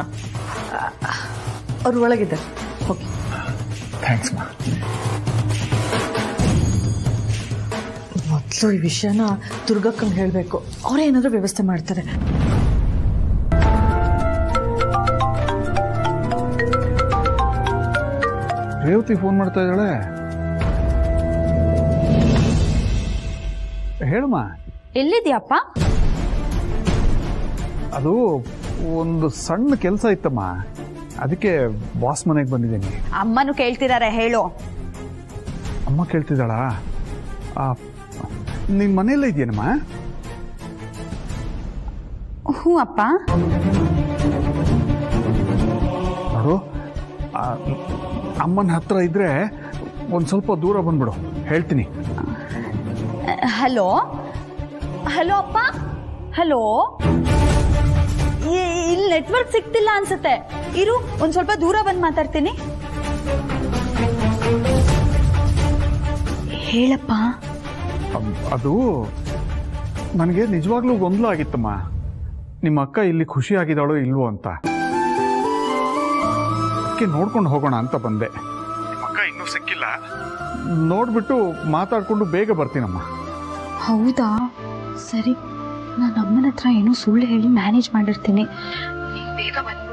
ಅವ್ರ ಒಳಗಿದ್ದಾರೆ, ಓಕೆ. ಥ್ಯಾಂಕ್ಸ್ ಮಾ. ಮೊದಲು ಈ ವಿಷಯನ ದುರ್ಗಕ್ಕಂಗೆ ಹೇಳಬೇಕು, ಅವರೇ ಏನಾದರೂ ವ್ಯವಸ್ಥೆ ಮಾಡ್ತಾರೆ. ರೇವತಿ ಫೋನ್ ಮಾಡ್ತಾ ಇದ್ದಾಳೆ. ಹೇಳಮ್ಮ. ಎಲ್ಲಿದ್ಯಪ್ಪ? ಅದು ಒಂದು ಸಣ್ಣ ಕೆಲಸ ಇತ್ತಮ್ಮ, ಅದಕ್ಕೆ ಬಾಸ್ ಮನೆಗೆ ಬಂದಿದ್ದೀನಿ. ಅಮ್ಮನು ಕೇಳ್ತಿದ್ದಾರೆ, ಹೇಳು. ಅಮ್ಮ ಕೇಳ್ತಿದ್ದಾಳ? ನಿನ್ ಮನೆಯಲ್ಲ ಇದೆಯೇನಮ್ಮ? ಹ್ಞೂ ಅಪ್ಪ. ನೋಡು, ಅಮ್ಮನ ಹತ್ರ ಇದ್ರೆ ಒಂದು ಸ್ವಲ್ಪ ದೂರ ಬಂದ್ಬಿಡು, ಹೇಳ್ತೀನಿ. ಹಲೋ ಹಲೋ ಅಪ್ಪ, ಹಲೋ. ಇಲ್ಲಿ ನೆಟ್ವರ್ಕ್ ಸಿಗ್ತಿಲ್ಲ ಅನ್ಸುತ್ತೆ, ಇರು ಒಂದ್ ಸ್ವಲ್ಪ ದೂರ ಬಂದು ಮಾತಾಡ್ತೀನಿ. ಹೇಳಪ್ಪ. ಅದು ನನಗೆ ನಿಜವಾಗ್ಲೂ ಗೊಂದಲ ಆಗಿತ್ತಮ್ಮ, ನಿಮ್ಮ ಅಕ್ಕ ಇಲ್ಲಿ ಖುಷಿಯಾಗಿದ್ದಾಳೋ ಇಲ್ವೋ ಅಂತ. ಅದಕ್ಕೆ ನೋಡ್ಕೊಂಡು ಹೋಗೋಣ ಅಂತ ಬಂದೆ. ನಿಮ್ಮ ಅಕ್ಕ ಇನ್ನೂ ಸಿಕ್ಕಿಲ್ಲ, ನೋಡ್ಬಿಟ್ಟು ಮಾತಾಡ್ಕೊಂಡು ಬೇಗ ಬರ್ತೀನಮ್ಮ. ಹೌದಾ, ಸರಿ. ನಾನು ಅಮ್ಮನ ಹತ್ರ ಏನೋ ಸುಳ್ಳು ಹೇಳಿ ಮ್ಯಾನೇಜ್ ಮಾಡಿರ್ತೀನಿ. ನೀನ್ ಬೇಗ ಬಂದ್ಬಿಡು.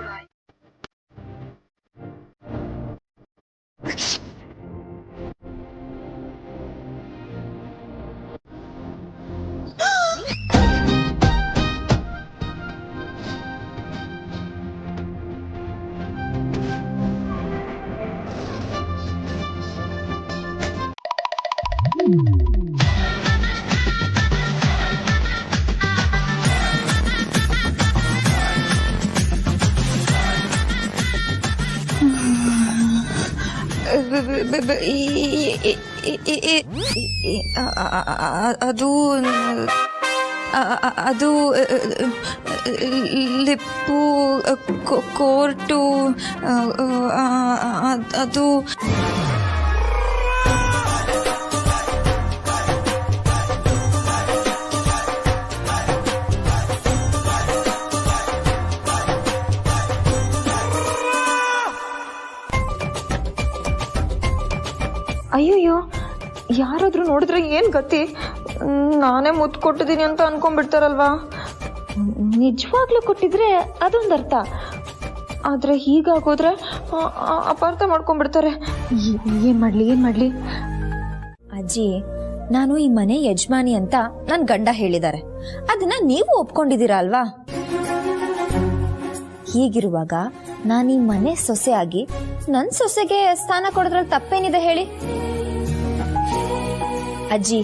ಅದು ಲಿಪ್ಪು ಕೋರ್ಟು ಅದು ಅಯ್ಯಯ್ಯೋ, ಯಾರಾದ್ರೂ ನೋಡಿದ್ರೆ ಏನ್ ಗತಿ? ನಾನೇ ಮುತ್ತು ಕೊಟ್ಟಿದ್ದೀನಿ ಅಂತ ಅನ್ಕೊಂಡ್ಬಿಡ್ತಾರಲ್ವಾ? ನಿಜವಾಗ್ಲೂ ಕೊಟ್ಟಿದ್ರೆ ಅದೊಂದು ಅರ್ಥ, ಆದ್ರೆ ಹೀಗಾಗೋದ್ರೆ ಅಪಾರ್ಥ ಮಾಡ್ಕೊಂಡ್ಬಿಡ್ತಾರೆ. ಏನ್ ಮಾಡ್ಲಿ? ಅಜ್ಜಿ, ನಾನು ಈ ಮನೆ ಯಜಮಾನಿ ಅಂತ ನನ್ ಗಂಡ ಹೇಳಿದ್ದಾರೆ. ಅದನ್ನ ನೀವು ಒಪ್ಕೊಂಡಿದ್ದೀರಾ ಅಲ್ವಾ? ಹೀಗಿರುವಾಗ ನಾನು ಈ ಮನೆ ಸೊಸೆ ಆಗಿ ನನ್ ಸೊಸೆಗೆ ಸ್ಥಾನ ಕೊಡೋದ್ರಲ್ಲಿ ತಪ್ಪೇನಿದೆ ಹೇಳಿ? ಅಜ್ಜಿ,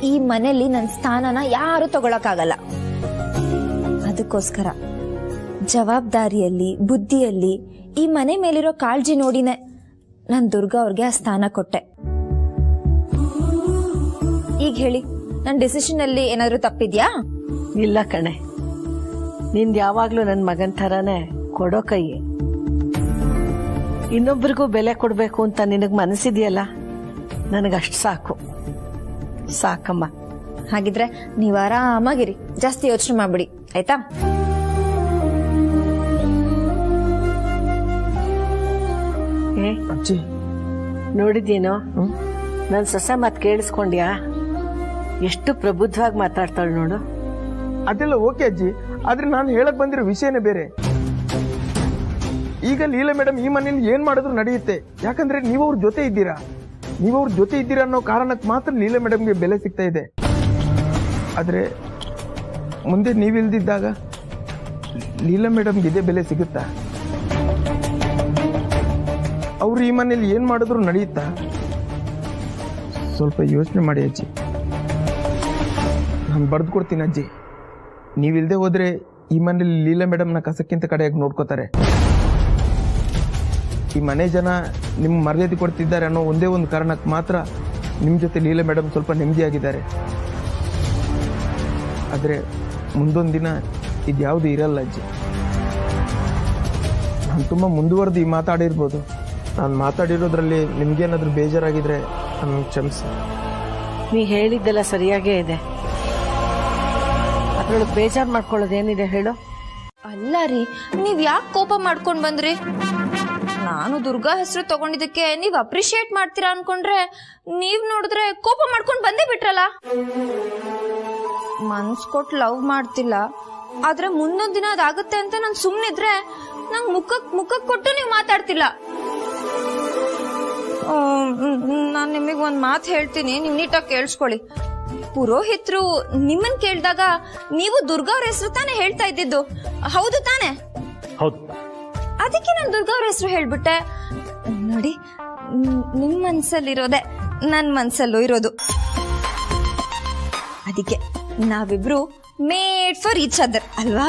ಈ ಮನೆಯಲ್ಲಿ ನನ್ನ ಸ್ಥಾನನ ಯಾರು ತಗೊಳಕ್ಕಾಗಲ್ಲ. ಅದಕ್ಕೋಸ್ಕರ ಜವಾಬ್ದಾರಿಯಲ್ಲಿ, ಬುದ್ಧಿಯಲ್ಲಿ ಈ ಮನೆ ಮೇಲಿರೋ ಕಾಳಜಿ ನೋಡಿನೇ ನಾನು ದುರ್ಗಾ ಅವ್ರಿಗೆ ಆ ಸ್ಥಾನ ಕೊಟ್ಟೆ. ಈಗ ಹೇಳಿ, ನನ್ನ ಡಿಸಿಷನ್ ಅಲ್ಲಿ ಏನಾದ್ರೂ ತಪ್ಪಿದ್ಯಾ? ಇಲ್ಲ ಕಣೆ, ನಿಂದು ಯಾವಾಗ್ಲೂ ನನ್ನ ಮಗನ ಥರನೇ ಕೊಡೋ ಕೈ. ಇನ್ನೊಬ್ರಿಗೂ ಬೆಲೆ ಕೊಡಬೇಕು ಅಂತ ನಿನಗೆ ಮನಸ್ಸಿದೆಯಲ್ಲ, ನನಗಷ್ಟು ಸಾಕಮ್ಮ. ಹಾಗಿದ್ರೆ ನೀವು ಆರಾಮಾಗಿರಿ, ಜಾಸ್ತಿ ಯೋಚನೆ ಮಾಡ್ಬಿಡಿ, ಆಯ್ತಾ? ಅಜ್ಜಿ, ನೋಡಿದ್ಯೇನೋ ನನ್ನ ಸೊಸೆ ಮಾತು ಕೇಳಿಸ್ಕೊಂಡ್ಯಾ? ಎಷ್ಟು ಪ್ರಬುದ್ಧವಾಗಿ ಮಾತಾಡ್ತಾಳು ನೋಡು. ಅದೆಲ್ಲ ಓಕೆ ಅಜ್ಜಿ, ಆದ್ರೆ ನಾನು ಹೇಳಕ್ ಬಂದಿರೋ ವಿಷಯನೇ ಬೇರೆ. ಈಗ ಲೀಲಾ ಮೇಡಮ್ ಈ ಮನೇಲಿ ಏನ್ ಮಾಡಿದ್ರು ನಡೆಯುತ್ತೆ, ಯಾಕಂದ್ರೆ ನೀವು ಅವ್ರ ಜೊತೆ ಇದ್ದೀರಾ. ಅನ್ನೋ ಕಾರಣಕ್ಕೆ ಮಾತ್ರ ಲೀಲಾ ಮೇಡಮ್ಗೆ ಬೆಲೆ ಸಿಗ್ತಾ ಇದೆ. ಆದ್ರೆ ಮುಂದೆ ನೀವಿಲ್ದಿದ್ದಾಗ ಲೀಲಾ ಮೇಡಮ್ಗೆ ಇದೇ ಬೆಲೆ ಸಿಗುತ್ತಾ? ಅವ್ರು ಈ ಮನೇಲಿ ಏನ್ ಮಾಡಿದ್ರು ನಡೆಯುತ್ತಾ? ಸ್ವಲ್ಪ ಯೋಚನೆ ಮಾಡಿ ಅಜ್ಜಿ. ನಾನು ಬರೆದು ಕೊಡ್ತೀನಿ ಅಜ್ಜಿ, ನೀವಿಲ್ದೆ ಹೋದ್ರೆ ಈ ಮನೇಲಿ ಲೀಲಾ ಮೇಡಮ್ನ ಕಸಕ್ಕಿಂತ ಕಡೆಯಾಗಿ ನೋಡ್ಕೋತಾರೆ. ಈ ಮನೆ ಜನ ನಿಮ್ಮ ಮರ್ಯಾದೆ ಕೊಡ್ತಿದ್ದಾರೆ ಅನ್ನೋ ಒಂದೇ ಒಂದು ಕಾರಣಕ್ಕೆ ಮಾತ್ರ ನಿಮ್ಮ ಜೊತೆ ಲೀಲಾ ಮೇಡಮ್ ಸ್ವಲ್ಪ ನೆಮ್ಮದಿಯಾಗಿದ್ದಾರೆ. ಆದರೆ ಮುಂದೊಂದು ದಿನ ಇದ್ಯಾವುದು ಇರಲ್ಲ ಅಜ್ಜಿ. ನಾನು ತುಂಬ ಮುಂದುವರೆದು ಈ ಮಾತಾಡಿರ್ಬೋದು. ನಾನು ಮಾತಾಡಿರೋದ್ರಲ್ಲಿ ನಿಮ್ಗೇನಾದ್ರೂ ಬೇಜಾರಾಗಿದ್ರೆ ನಾನು ಕ್ಷಮಿಸಿ. ನೀ ಹೇಳಿದ್ದೆಲ್ಲ ಸರಿಯಾಗೇ ಇದೆ, ಅದ್ರೊಳಗೆ ಬೇಜಾರು ಮಾಡ್ಕೊಳ್ಳೋದೇನಿದೆ ಹೇಳು? ಅಲ್ಲ ರೀ, ನೀವ್ ಯಾಕೆ ಕೋಪ ಮಾಡ್ಕೊಂಡ್ ಬಂದ್ರಿ? ನಾನು ದುರ್ಗಾ ಹೆಸರು ತಗೊಂಡಿದ್ದಕ್ಕೆ ನೀವ್ ಅಪ್ರಿಶಿಯೇಟ್ ಮಾಡ್ತೀರಾ ಅನ್ಕೊಂಡ್ರೆ ನೀವ್ ನೋಡಿದ್ರೆ ಕೋಪ ಮಾಡ್ಕೊಂಡ್ ಬಂದೇ ಬಿಟ್ರಲ್ಲ. ಮನ್ಸ್ ಕೊಟ್ಟು ಲವ್ ಮಾಡ್ತಿಲ್ಲ, ಆದ್ರೆ ಮುಂದೊಂದ್ ದಿನ ಅದಾಗುತ್ತೆ ಅಂತ ನಾನ್ ಸುಮ್ನಿದ್ರೆ ನಂಗ್ ಮುಖಕ್ ಕೊಟ್ಟು ನೀವ್ ಮಾತಾಡ್ತಿಲ್ಲ. ನಾನ್ ನಿಮಗ್ ಒಂದ್ ಮಾತು ಹೇಳ್ತೀನಿ, ನೀವ್ ನೀಟಾಗಿ ಕೇಳಿಸ್ಕೊಳ್ಳಿ. ಪುರೋಹಿತ್ರು ನಿಮ್ಮನ್ ಕೇಳಿದಾಗ ನೀವು ದುರ್ಗಾ ಅವ್ರ ಹೆಸರು ತಾನೇ ಹೇಳ್ತಾ ಇದ್ದಿದ್ದು, ಹೌದು ತಾನೆ? ಹೌದು. ಅದಕ್ಕೆ ನಾನು ದುರ್ಗಾ ಅವ್ರ ಹೆಸರು ಹೇಳ್ಬಿಟ್ಟೆ. ನೋಡಿ, ನಿಮ್ ಮನ್ಸಲ್ಲಿರೋದೆ ನನ್ ಮನ್ಸಲ್ಲೂ ಇರೋದು. ಅದಕ್ಕೆ ನಾವಿಬ್ರು ಮೇಡ್ ಫಾರ್ ಈಚ್ ಅದರ್ ಅಲ್ವಾ?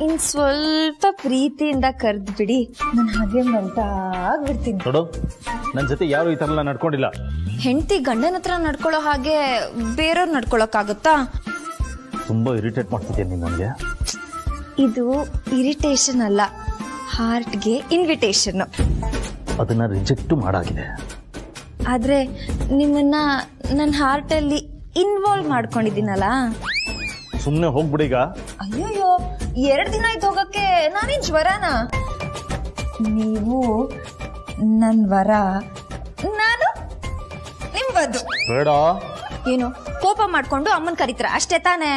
ಇನ್ ಸ್ವಲ್ಪ ಪ್ರೀತಿಯಿಂದ ಕರ್ದ್ ಬಿಡಿ, ನಾನು ಹಾಗೆ ಮೆಲ್ಟಾಗ್ಬಿಡ್ತೀನಿ. ನೋಡು, ನನ್ನ ಜೊತೆ ಯಾರು ಈ ತರ ಎಲ್ಲ ನಡ್ಕೊಂಡಿಲ್ಲ. ಹೆಂಡತಿ ಗಂಡನ ಹತ್ರ ನಡ್ಕೊಳ್ಳೋ ಹಾಗೆ ಬೇರೆಯವ್ರು ನಡ್ಕೊಳಕ್ಕಾಗುತ್ತಾ? ತುಂಬಾ ಇರಿಟೇಟ್ ಮಾಡ್ತಿದ್ಯಾ ನೀನು ನನಗೆ. ಇದು ಇರಿಟೇಷನ್ ಅಲ್ಲ, ಹಾರ್ಟ್ಗೆ ಇನ್ವಿಟೇಷನ್. ಅದನ್ನ ರಿಜೆಕ್ಟ್ ಮಾಡಾಗಿದೆ. ಆದ್ರೆ ನಿಮ್ಮನ್ನ ನನ್ನ ಹಾರ್ಟ್ ಅಲ್ಲಿ ಇನ್ವಾಲ್ವ್ ಮಾಡ್ಕೊಂಡಿದ್ದೀನಲ್ಲ. ಸುಮ್ನೆ ಹೋಗ್ಬಿಡೀಗ. ಅಯ್ಯೋಯ್ಯೋ, 2 ದಿನ ಆಯ್ತು ಹೋಗಕ್ಕೆ, ನಾನೇನ್ ಜ್ವರನ? ನೀವು ನನ್ನ ವರ, ನಾನು ನಿಮ್ಮ ವಧು. ಬೇಡ. ಏನು ಕೋಪ ಮಾಡ್ಕೊಂಡು ಅಮ್ಮನ್ ಕರೀತೀರ ಅಷ್ಟೇ ತಾನೇ?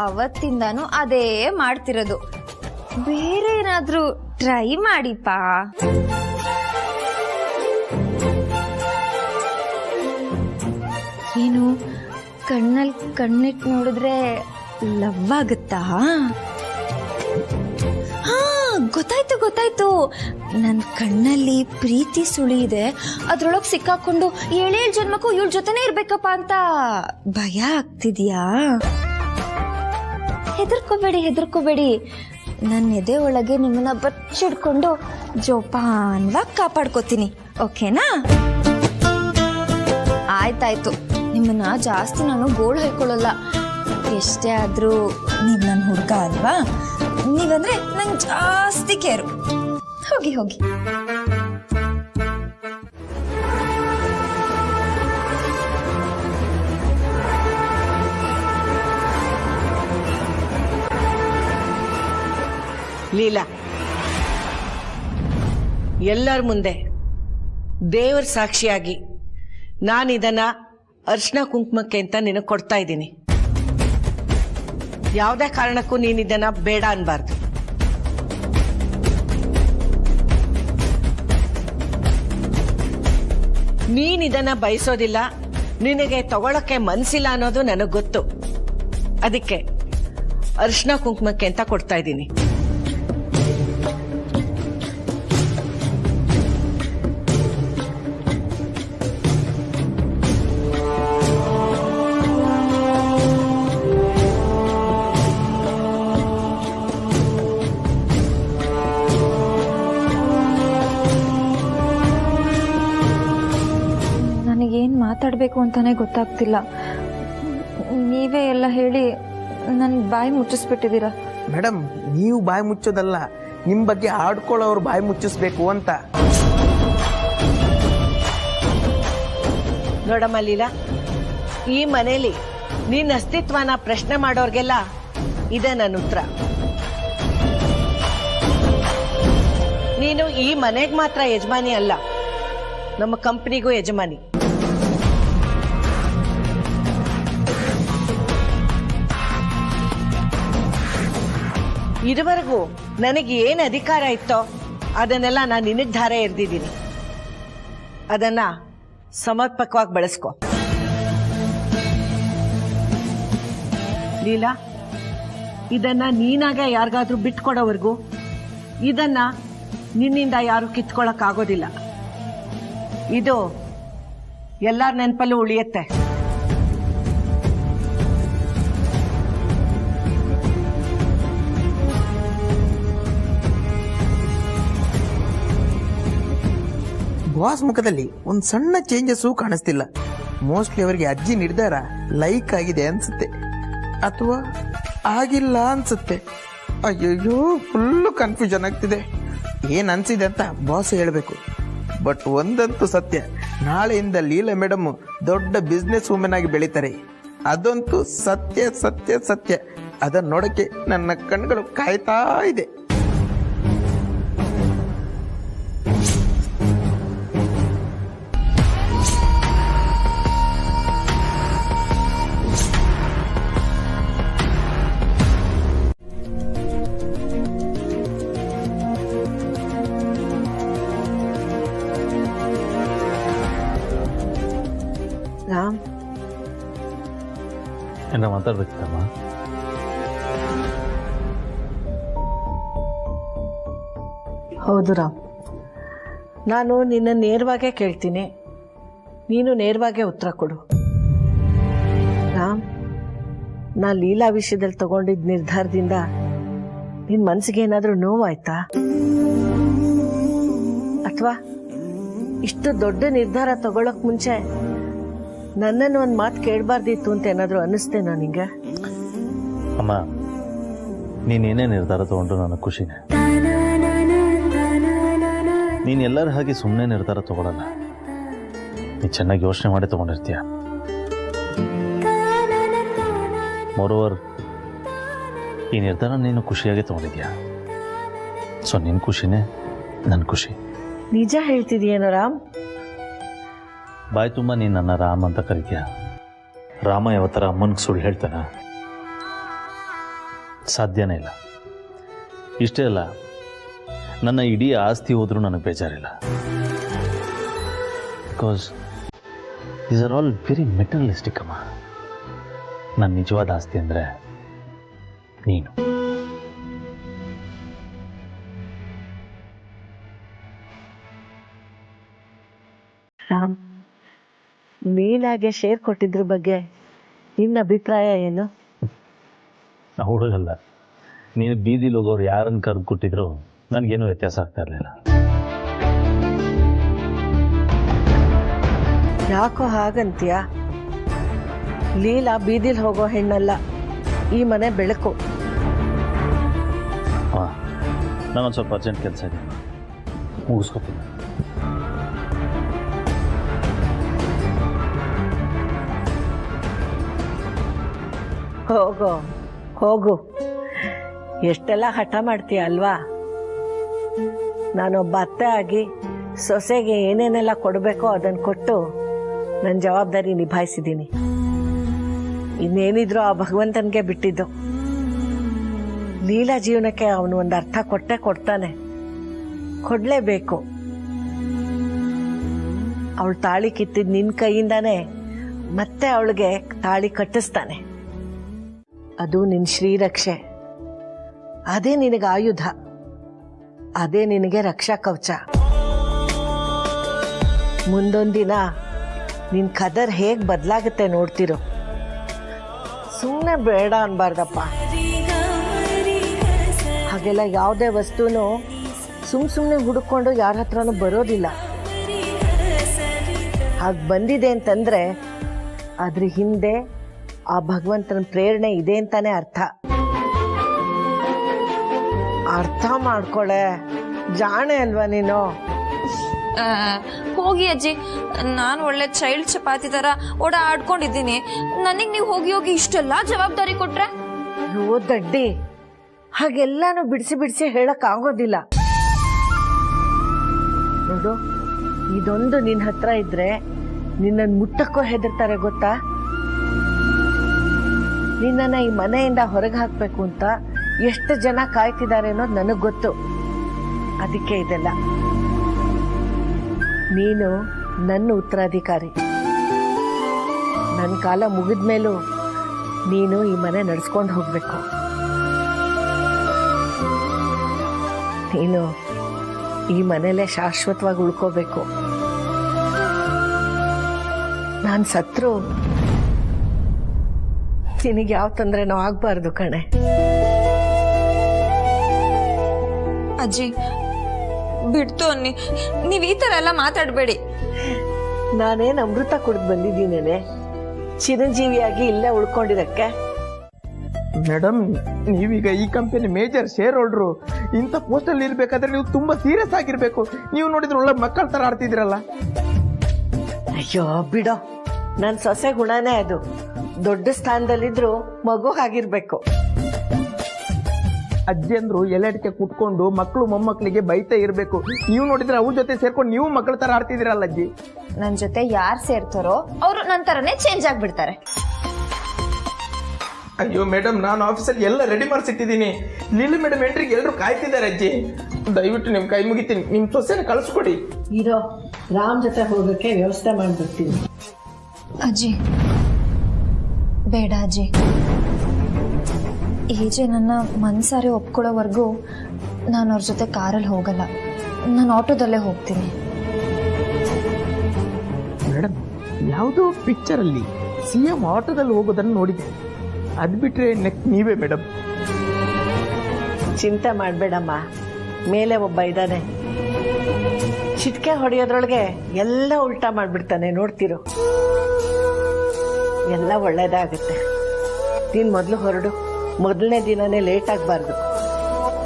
ಅವತ್ತಿಂದಾನು ಅದೇ ಮಾಡ್ತಿರೋದು. ಬೇರೆ ಏನಾದ್ರೂ ಟ್ರೈ ಮಾಡಿಪಾ. ಏನು ಕಣ್ಣಲ್ಲಿ ಕಣ್ಣಿಟ್ಟು ನೋಡಿದ್ರೆ ಲವ್ ಆಗುತ್ತಾ? ಹಾ, ಗೊತ್ತಾಯ್ತು. ನನ್ನ ಕಣ್ಣಲ್ಲಿ ಪ್ರೀತಿ ಸುಳಿ ಇದೆ, ಅದ್ರೊಳಗೆ ಸಿಕ್ಕಾಕೊಂಡು 7 ಜನ್ಮಕ್ಕೂ ಇವಳ ಜೊತೆನೇ ಇರ್ಬೇಕಪ್ಪ ಅಂತ ಭಯ ಆಗ್ತಿದ್ಯಾ? ಹೆದರ್ಕೋಬೇಡಿ. ನನ್ನ ಎದೆ ಒಳಗೆ ನಿಮ್ಮನ್ನ ಬಚ್ಚಿಡ್ಕೊಂಡು ಜೋಪಾನ್ವಾಗಿ ಕಾಪಾಡ್ಕೋತೀನಿ. ಓಕೆನಾ? ಆಯ್ತಾಯ್ತು. ನಿಮ್ಮನ್ನ ಜಾಸ್ತಿ ನಾನು ಗೋಳು ಹೇಳ್ಕೊಳ್ಳಲ್ಲ. ಎಷ್ಟೇ ಆದ್ರೂ ನೀವ್ ನನ್ನ ಹುಡುಗ ಅಲ್ವಾ? ನೀವಂದ್ರೆ ನಂಗೆ ಜಾಸ್ತಿ ಕೇರು. ಹೋಗಿ. ಲೀಲಾ, ಎಲ್ಲರ ಮುಂದೆ ದೇವರ ಸಾಕ್ಷಿಯಾಗಿ ನಾನಿದನ್ನ ಅರ್ಶಿನ ಕುಂಕುಮಕ್ಕೆ ಅಂತ ನಿನಗೆ ಕೊಡ್ತಾ ಇದ್ದೀನಿ. ಯಾವುದೇ ಕಾರಣಕ್ಕೂ ನೀನಿದನ್ನ ಬೇಡ ಅನ್ಬಾರ್ದು. ನೀನಿದನ್ನ ಬಯಸೋದಿಲ್ಲ, ನಿನಗೆ ತಗೊಳಕ್ಕೆ ಮನ್ಸಿಲ್ಲ ಅನ್ನೋದು ನನಗೆ ಗೊತ್ತು. ಅದಕ್ಕೆ ಅರ್ಶಿನ ಕುಂಕುಮಕ್ಕೆ ಅಂತ ಕೊಡ್ತಾ ಇದ್ದೀನಿ. ನನಗೇನು ಮಾತಾಡಬೇಕು ಅಂತಾನೆ ಗೊತ್ತಾಗ್ತಿಲ್ಲ. ನೀವೇ ಎಲ್ಲ ಹೇಳಿ ನನ್ನ ಬಾಯಿ ಮುಚ್ಚಿಸ್ಬಿಟ್ಟಿದ್ದೀರಾ. ಮೇಡಮ್, ನೀವು ಬಾಯಿ ಮುಚ್ಚೋದಲ್ಲ, ನಿಮ್ಮ ಬಗ್ಗೆ ಆಡ್ಕೊಳ್ಳೋರು ಬಾಯಿ ಮುಚ್ಚಿಸ್ಬೇಕು ಅಂತ. ನೋಡಮ್ಮ ಲೀಲಾ, ಈ ಮನೇಲಿ ನಿನ್ನ ಅಸ್ತಿತ್ವನ ಪ್ರಶ್ನೆ ಮಾಡೋರ್ಗೆಲ್ಲ ಇದೆ ನನ್ನ ಉತ್ತರ. ನೀನು ಈ ಮನೆಗೆ ಮಾತ್ರ ಯಜಮಾನಿ ಅಲ್ಲ, ನಮ್ಮ ಕಂಪನಿಗೂ ಯಜಮಾನಿ. ಇದುವರೆಗೂ ನನಗೆ ಏನು ಅಧಿಕಾರ ಇತ್ತೋ ಅದನ್ನೆಲ್ಲ ನಾನು ನಿನಗೆ ಧಾರೆ ಎರೆದಿದ್ದೀನಿ. ಅದನ್ನ ಸಮರ್ಪಕವಾಗಿ ಬಳಸ್ಕೊ. ಲೀಲಾ, ಇದನ್ನ ನೀನಾಗ ಯಾರಿಗಾದ್ರೂ ಬಿಟ್ಕೊಡೋವರೆಗೂ ಇದನ್ನ ನಿನ್ನಿಂದ ಯಾರು ಕಿತ್ಕೊಳಕ್ ಆಗೋದಿಲ್ಲ. ಇದು ಎಲ್ಲಾರ ನೆನಪಲ್ಲೂ ಉಳಿಯುತ್ತೆ. ಬಾಸ್ ಮುಖದಲ್ಲಿ ಒಂದು ಸಣ್ಣ ಚೇಂಜಸ್ಸು ಕಾಣಿಸ್ತಿಲ್ಲ. ಮೋಸ್ಟ್ಲಿ ಅವರಿಗೆ ಅಜ್ಜಿ ನಿರ್ಧಾರ ಲೈಕ್ ಆಗಿದೆ ಅನ್ಸುತ್ತೆ, ಅಥವಾ ಆಗಿಲ್ಲ ಅನ್ಸುತ್ತೆ. ಅಯ್ಯಯ್ಯೋ, ಫುಲ್ಲು ಕನ್ಫ್ಯೂಷನ್ ಆಗ್ತಿದೆ. ಏನು ಅನ್ಸಿದೆ ಅಂತ ಬಾಸ್ ಹೇಳಬೇಕು. ಬಟ್ ಒಂದಂತೂ ಸತ್ಯ, ನಾಳೆಯಿಂದ ಲೀಲಾ ಮೇಡಮ್ ದೊಡ್ಡ ಬಿಸ್ನೆಸ್ ವುಮೆನ್ ಆಗಿ ಬೆಳೀತಾರೆ. ಅದಂತೂ ಸತ್ಯ ಸತ್ಯ ಸತ್ಯ. ಅದನ್ನ ನೋಡಕ್ಕೆ ನನ್ನ ಕಣ್ಗಳು ಕಾಯ್ತಾ ಇದೆ. ರಾಮ್, ಏನ ಮಾತಾಡ್ಬೇಕಮ್ಮ? ಹೌದು ರಾಮ್, ನಾನು ನಿನ್ನ ನೇರವಾಗೇ ಕೇಳ್ತೀನಿ, ನೀನು ನೇರವಾಗೇ ಉತ್ತರ ಕೊಡು. ರಾಮ್, ನಾ ಲೀಲಾ ವಿಷಯದಲ್ಲಿ ತಗೊಂಡಿದ್ದ ನಿರ್ಧಾರದಿಂದ ನಿನ್ನ ಮನಸ್ಸಿಗೆ ಏನಾದರೂ ನೋವಾಯ್ತಾ? ಅಥವಾ ಇಷ್ಟು ದೊಡ್ಡ ನಿರ್ಧಾರ ತಗೊಳಕ್ ಮುಂಚೆ ನನ್ನನ್ನು ಒಂದು ಮಾತು ಕೇಳಬಾರ್ದಿತ್ತು ಅಂತ ಏನಾದರೂ ಅನ್ನಿಸ್ತೇನೋ ನಿಂಗೆ? ಅಮ್ಮ, ನೀನೇನೇ ನಿರ್ಧಾರ ತಗೊಂಡು ನನಗೆ ಖುಷಿನೇ. ನೀನು ಎಲ್ಲರ ಹಾಗೆ ಸುಮ್ಮನೆ ನಿರ್ಧಾರ ತಗೊಳ್ಳಲ್ಲ. ನೀ ಚೆನ್ನಾಗಿ ಯೋಚನೆ ಮಾಡಿ ತಗೊಂಡಿರ್ತೀಯ. ಮೋರೋವರ್, ಈ ನಿರ್ಧಾರ ನೀನು ಖುಷಿಯಾಗಿ ತಗೊಂಡಿದ್ಯಾ. ಸೊ ನಿನ್ನ ಖುಷಿನೇ ನನ್ನ ಖುಷಿ. ನಿಜ ಹೇಳ್ತಿದೀಯೇನೋ ರಾಮ್? ಬಾಯಿ ತುಂಬ ನೀನು ನನ್ನ ರಾಮ್ ಅಂತ ಕರಿತೀಯ. ರಾಮ ಯಾವತ್ತರ ಅಮ್ಮನಿಗೆ ಸುಳ್ಳು ಹೇಳ್ತಾನ? ಸಾಧ್ಯನೇ ಇಲ್ಲ. ಇಷ್ಟೇ ಅಲ್ಲ, ನನ್ನ ಇಡೀ ಆಸ್ತಿ ಹೋದ್ರೂ ನನಗೆ ಬೇಜಾರಿಲ್ಲ. Because these are all very materialistic ಅಮ್ಮ. ನನ್ನ ನಿಜವಾದ ಆಸ್ತಿ ಅಂದರೆ ನೀನು. ರಾಮ್, ಲೀಲಾಗೆ ಶೇರ್ ಕೊಟ್ಟಿದ್ರ ಬಗ್ಗೆ ನಿನ್ನ ಅಭಿಪ್ರಾಯ ಏನು? ಹುಡುಗಲ್ಲ, ನೀನು ಬೀದಿಲಿ ಹೋಗೋರು ಯಾರನ್ನು ಕರೆದು ಕೊಟ್ಟಿದ್ರು ನನಗೇನು ವ್ಯತ್ಯಾಸ ಆಗ್ತಾ ಇರಲಿಲ್ಲ. ಯಾಕೋ ಹಾಗಂತೀಯ? ಲೀಲಾ ಬೀದಿಲಿ ಹೋಗೋ ಹೆಣ್ಣಲ್ಲ, ಈ ಮನೆ ಬೆಳಕು. ಹಾಂ, ನಾನೊಂದು ಸ್ವಲ್ಪ ಅರ್ಜೆಂಟ್ ಕೆಲಸ ಇದೆ, ಮುಗಿಸ್ಕೊತೀನಿ. ಹೋಗೋ ಹೋಗು, ಎಷ್ಟೆಲ್ಲ ಹಠ ಮಾಡ್ತೀಯ ಅಲ್ವಾ? ನಾನೊಬ್ಬ ಅತ್ತೆ ಆಗಿ ಸೊಸೆಗೆ ಏನೇನೆಲ್ಲ ಕೊಡಬೇಕೋ ಅದನ್ನು ಕೊಟ್ಟು ನನ್ನ ಜವಾಬ್ದಾರಿ ನಿಭಾಯಿಸಿದ್ದೀನಿ. ಇನ್ನೇನಿದ್ರು ಆ ಭಗವಂತನಿಗೆ ಬಿಟ್ಟಿದ್ದು. ಲೀಲಾ ಜೀವನಕ್ಕೆ ಅವನು ಒಂದು ಅರ್ಥ ಕೊಟ್ಟೆ ಕೊಡ್ತಾನೆ, ಕೊಡಲೇಬೇಕು. ಅವಳು ತಾಳಿ ಕಿತ್ತಿದ್ ನಿನ್ನ ಕೈಯಿಂದಾನೆ ಮತ್ತೆ ಅವಳಿಗೆ ತಾಳಿ ಕಟ್ಟಿಸ್ತಾನೆ. ಅದು ನಿನ್ನ ಶ್ರೀರಕ್ಷೆ, ಅದೇ ನಿನಗೆ ಆಯುಧ, ಅದೇ ನಿನಗೆ ರಕ್ಷಾ ಕವಚ. ಮುಂದೊಂದಿನ ನಿನ್ನ ಕದರ್ ಹೇಗೆ ಬದಲಾಗುತ್ತೆ ನೋಡ್ತಿರೋ. ಸುಮ್ಮನೆ ಬೇಡ ಅನ್ಬಾರ್ದಪ್ಪ. ಹಾಗೆಲ್ಲ ಯಾವುದೇ ವಸ್ತುನೂ ಸುಮ್ಮನೆ ಹುಡುಕೊಂಡು ಯಾರ ಹತ್ರನೂ ಬರೋದಿಲ್ಲ. ಹಾಗೆ ಬಂದಿದೆ ಅಂತಂದ್ರೆ ಅದ್ರ ಹಿಂದೆ ಆ ಭಗವಂತನ ಪ್ರೇರಣೆ ಇದೆ ಅಂತಾನೆ ಅರ್ಥ. ಅರ್ಥ ಮಾಡ್ಕೊಳೆ, ಜಾಣೆ ಅಲ್ವಾ ನೀನು? ಹೋಗಿ ಅಜ್ಜಿ, ನಾನು ಒಳ್ಳೆ ಚೈಲ್ಡ್ ಚಪಾತಿ ತರ ಓಡಾಡ್ಕೊಂಡಿದ್ದೀನಿ. ನನಗ್ ನೀವು ಹೋಗಿ ಹೋಗಿ ಇಷ್ಟೆಲ್ಲ ಜವಾಬ್ದಾರಿ ಕೊಟ್ರೆ? ಅಯ್ಯೋ ದಡ್ಡಿ, ಹಾಗೆಲ್ಲಾನು ಬಿಡಿಸಿ ಬಿಡಿಸಿ ಹೇಳಕ್ ಆಗೋದಿಲ್ಲ. ನೋಡು, ಇದೊಂದು ನಿನ್ನ ಹತ್ರ ಇದ್ರೆ ನಿನ್ನನ್ನು ಮುಟ್ಟಕ್ಕೋ ಹೆದರ್ತಾರೆ ಗೊತ್ತಾ? ನಿನ್ನನ್ನ ಈ ಮನೆಯಿಂದ ಹೊರಗೆ ಹಾಕ್ಬೇಕು ಅಂತ ಎಷ್ಟು ಜನ ಕಾಯ್ತಿದ್ದಾರೆ ಅನ್ನೋದು ನನಗೆ ಗೊತ್ತು. ಅದಕ್ಕೆ ಇದೆಲ್ಲ. ನೀನು ನನ್ನ ಉತ್ತರಾಧಿಕಾರಿ. ನನ್ನ ಕಾಲ ಮುಗಿದ ಮೇಲೂ ನೀನು ಈ ಮನೆ ನಡೆಸ್ಕೊಂಡು ಹೋಗ್ಬೇಕು. ನೀನು ಈ ಮನೇಲೆ ಶಾಶ್ವತವಾಗಿ ಉಳ್ಕೋಬೇಕು. ನಾನು ಸತ್ರು ನಿನಗೆ ಯಾವ ತೊಂದರೆನೂ ಆಗ್ಬಾರ್ದು ಕಣೆ. ಅಜ್ಜಿ ಬಿಡ್ತು ಅನ್ನಿ, ನೀವ್ ಈ ತರ ಎಲ್ಲ ಮಾತಾಡ್ಬೇಡಿ. ನಾನೇನು ಅಮೃತ ಕುಡಿದು ಬಂದಿದ್ದೀನೇನೆ ಚಿರಂಜೀವಿಯಾಗಿ ಇಲ್ಲೇ ಉಳ್ಕೊಂಡಿರಕ್ಕೆ? ಮೇಡಮ್, ನೀವೀಗ ಈ ಕಂಪನಿ ಮೇಜರ್ ಶೇರ್ ಹೋಲ್ಡ್ರು. ಇಂಥ ಪೋಸ್ಟಲ್ಲಿ ಇರ್ಬೇಕಾದ್ರೆ ನೀವು ತುಂಬಾ ಸೀರಿಯಸ್ ಆಗಿರ್ಬೇಕು. ನೀವು ನೋಡಿದ್ರೆ ಒಳ್ಳೆ ಮಕ್ಕಳ ತರ ಆಡ್ತಿದ್ರಲ್ಲ. ಅಯ್ಯೋ ಬಿಡೋ, ನನ್ನ ಸೊಸೆ ಗುಣನೇ ಅದು. ದೊಡ್ಡ ಸ್ಥಾನದಲ್ಲಿದ್ರು ಮಗು ಆಗಿರ್ಬೇಕು. ಅಜ್ಜಿಯಂದ್ರು ಎಲ್ಲೆಡಕ್ಕೆ ಕುತ್ಕೊಂಡು ಮಕ್ಕಳು ಮೊಮ್ಮಕ್ಕಳಿಗೆ ಬೈತಾ ಇರ್ಬೇಕು. ನೀವು ನೋಡಿದ್ರೆ ಅವ್ರ ಜೊತೆ ಸೇರ್ಕೊಂಡು ನೀವು ಮಕ್ಕಳ ತರ ಆಡ್ತಿದ್ದೀರಲ್ಲ ಅಜ್ಜಿ. ನನ್ ಜೊತೆ ಯಾರು ಸೇರ್ತಾರೋ ಅವರು ನನ್ನ ತರನೇ ಚೇಂಜ್ ಆಗ್ಬಿಡ್ತಾರೆ. ಅಯ್ಯೋ ಮೇಡಮ್, ನಾನು ಆಫೀಸಲ್ಲಿ ಎಲ್ಲ ರೆಡಿ ಮಾಡಿಸಿಟ್ಟಿದ್ದೀನಿ. ಲೀಲಾ ಮೇಡಮ್ ಎಂಟ್ರಿಗೆ ಎಲ್ಲರೂ ಕಾಯ್ತಿದ್ದಾರೆ ಅಜ್ಜಿ. ದಯವಿಟ್ಟು ನಿಮ್ ಕೈ ಮುಗಿತೀನಿ, ನಿಮ್ ಸೊಸೆನ ಕಳಿಸ್ಕೊಡಿ. ಇರೋ, ರಾಮ್ ಜೊತೆ ಹೋಗಕ್ಕೆ ವ್ಯವಸ್ಥೆ ಮಾಡ್ಬಿಡ್ತೀನಿ. ಅಜ್ಜಿ ಬೇಡ ಅಜ್ಜಿ, ಏಜೆ ನನ್ನ ಮನ್ಸಾರೆ ಒಪ್ಕೊಳ್ಳೋವರೆಗೂ ನಾನು ಅವ್ರ ಜೊತೆ ಕಾರಲ್ಲಿ ಹೋಗಲ್ಲ. ನಾನು ಆಟೋದಲ್ಲೇ ಹೋಗ್ತೀನಿ. ಮೇಡಮ್, ಯಾವುದೋ ಪಿಕ್ಚರಲ್ಲಿ CM ಆಟೋದಲ್ಲಿ ಹೋಗೋದನ್ನು ನೋಡಿದೆ. ಅದು ಬಿಟ್ರೆ ನೆಕ್ಸ್ಟ್ ನೀವೇ ಮೇಡಮ್. ಚಿಂತೆ ಮಾಡಬೇಡಮ್ಮ, ಮೇಲೆ ಒಬ್ಬ ಇದ್ದಾನೆ. ಚಿಟ್ಕೆ ಹೊಡೆಯೋದ್ರೊಳಗೆ ಎಲ್ಲ ಉಲ್ಟಾ ಮಾಡ್ಬಿಡ್ತಾನೆ, ನೋಡ್ತಿರೋ. ಎಲ್ಲ ಒಳ್ಳೇದಾಗುತ್ತೆ. ನೀನು ಮೊದಲು ಹೊರಡು. ಮೊದಲನೇ ದಿನನೇ ಲೇಟ್ ಆಗಬಾರ್ದು.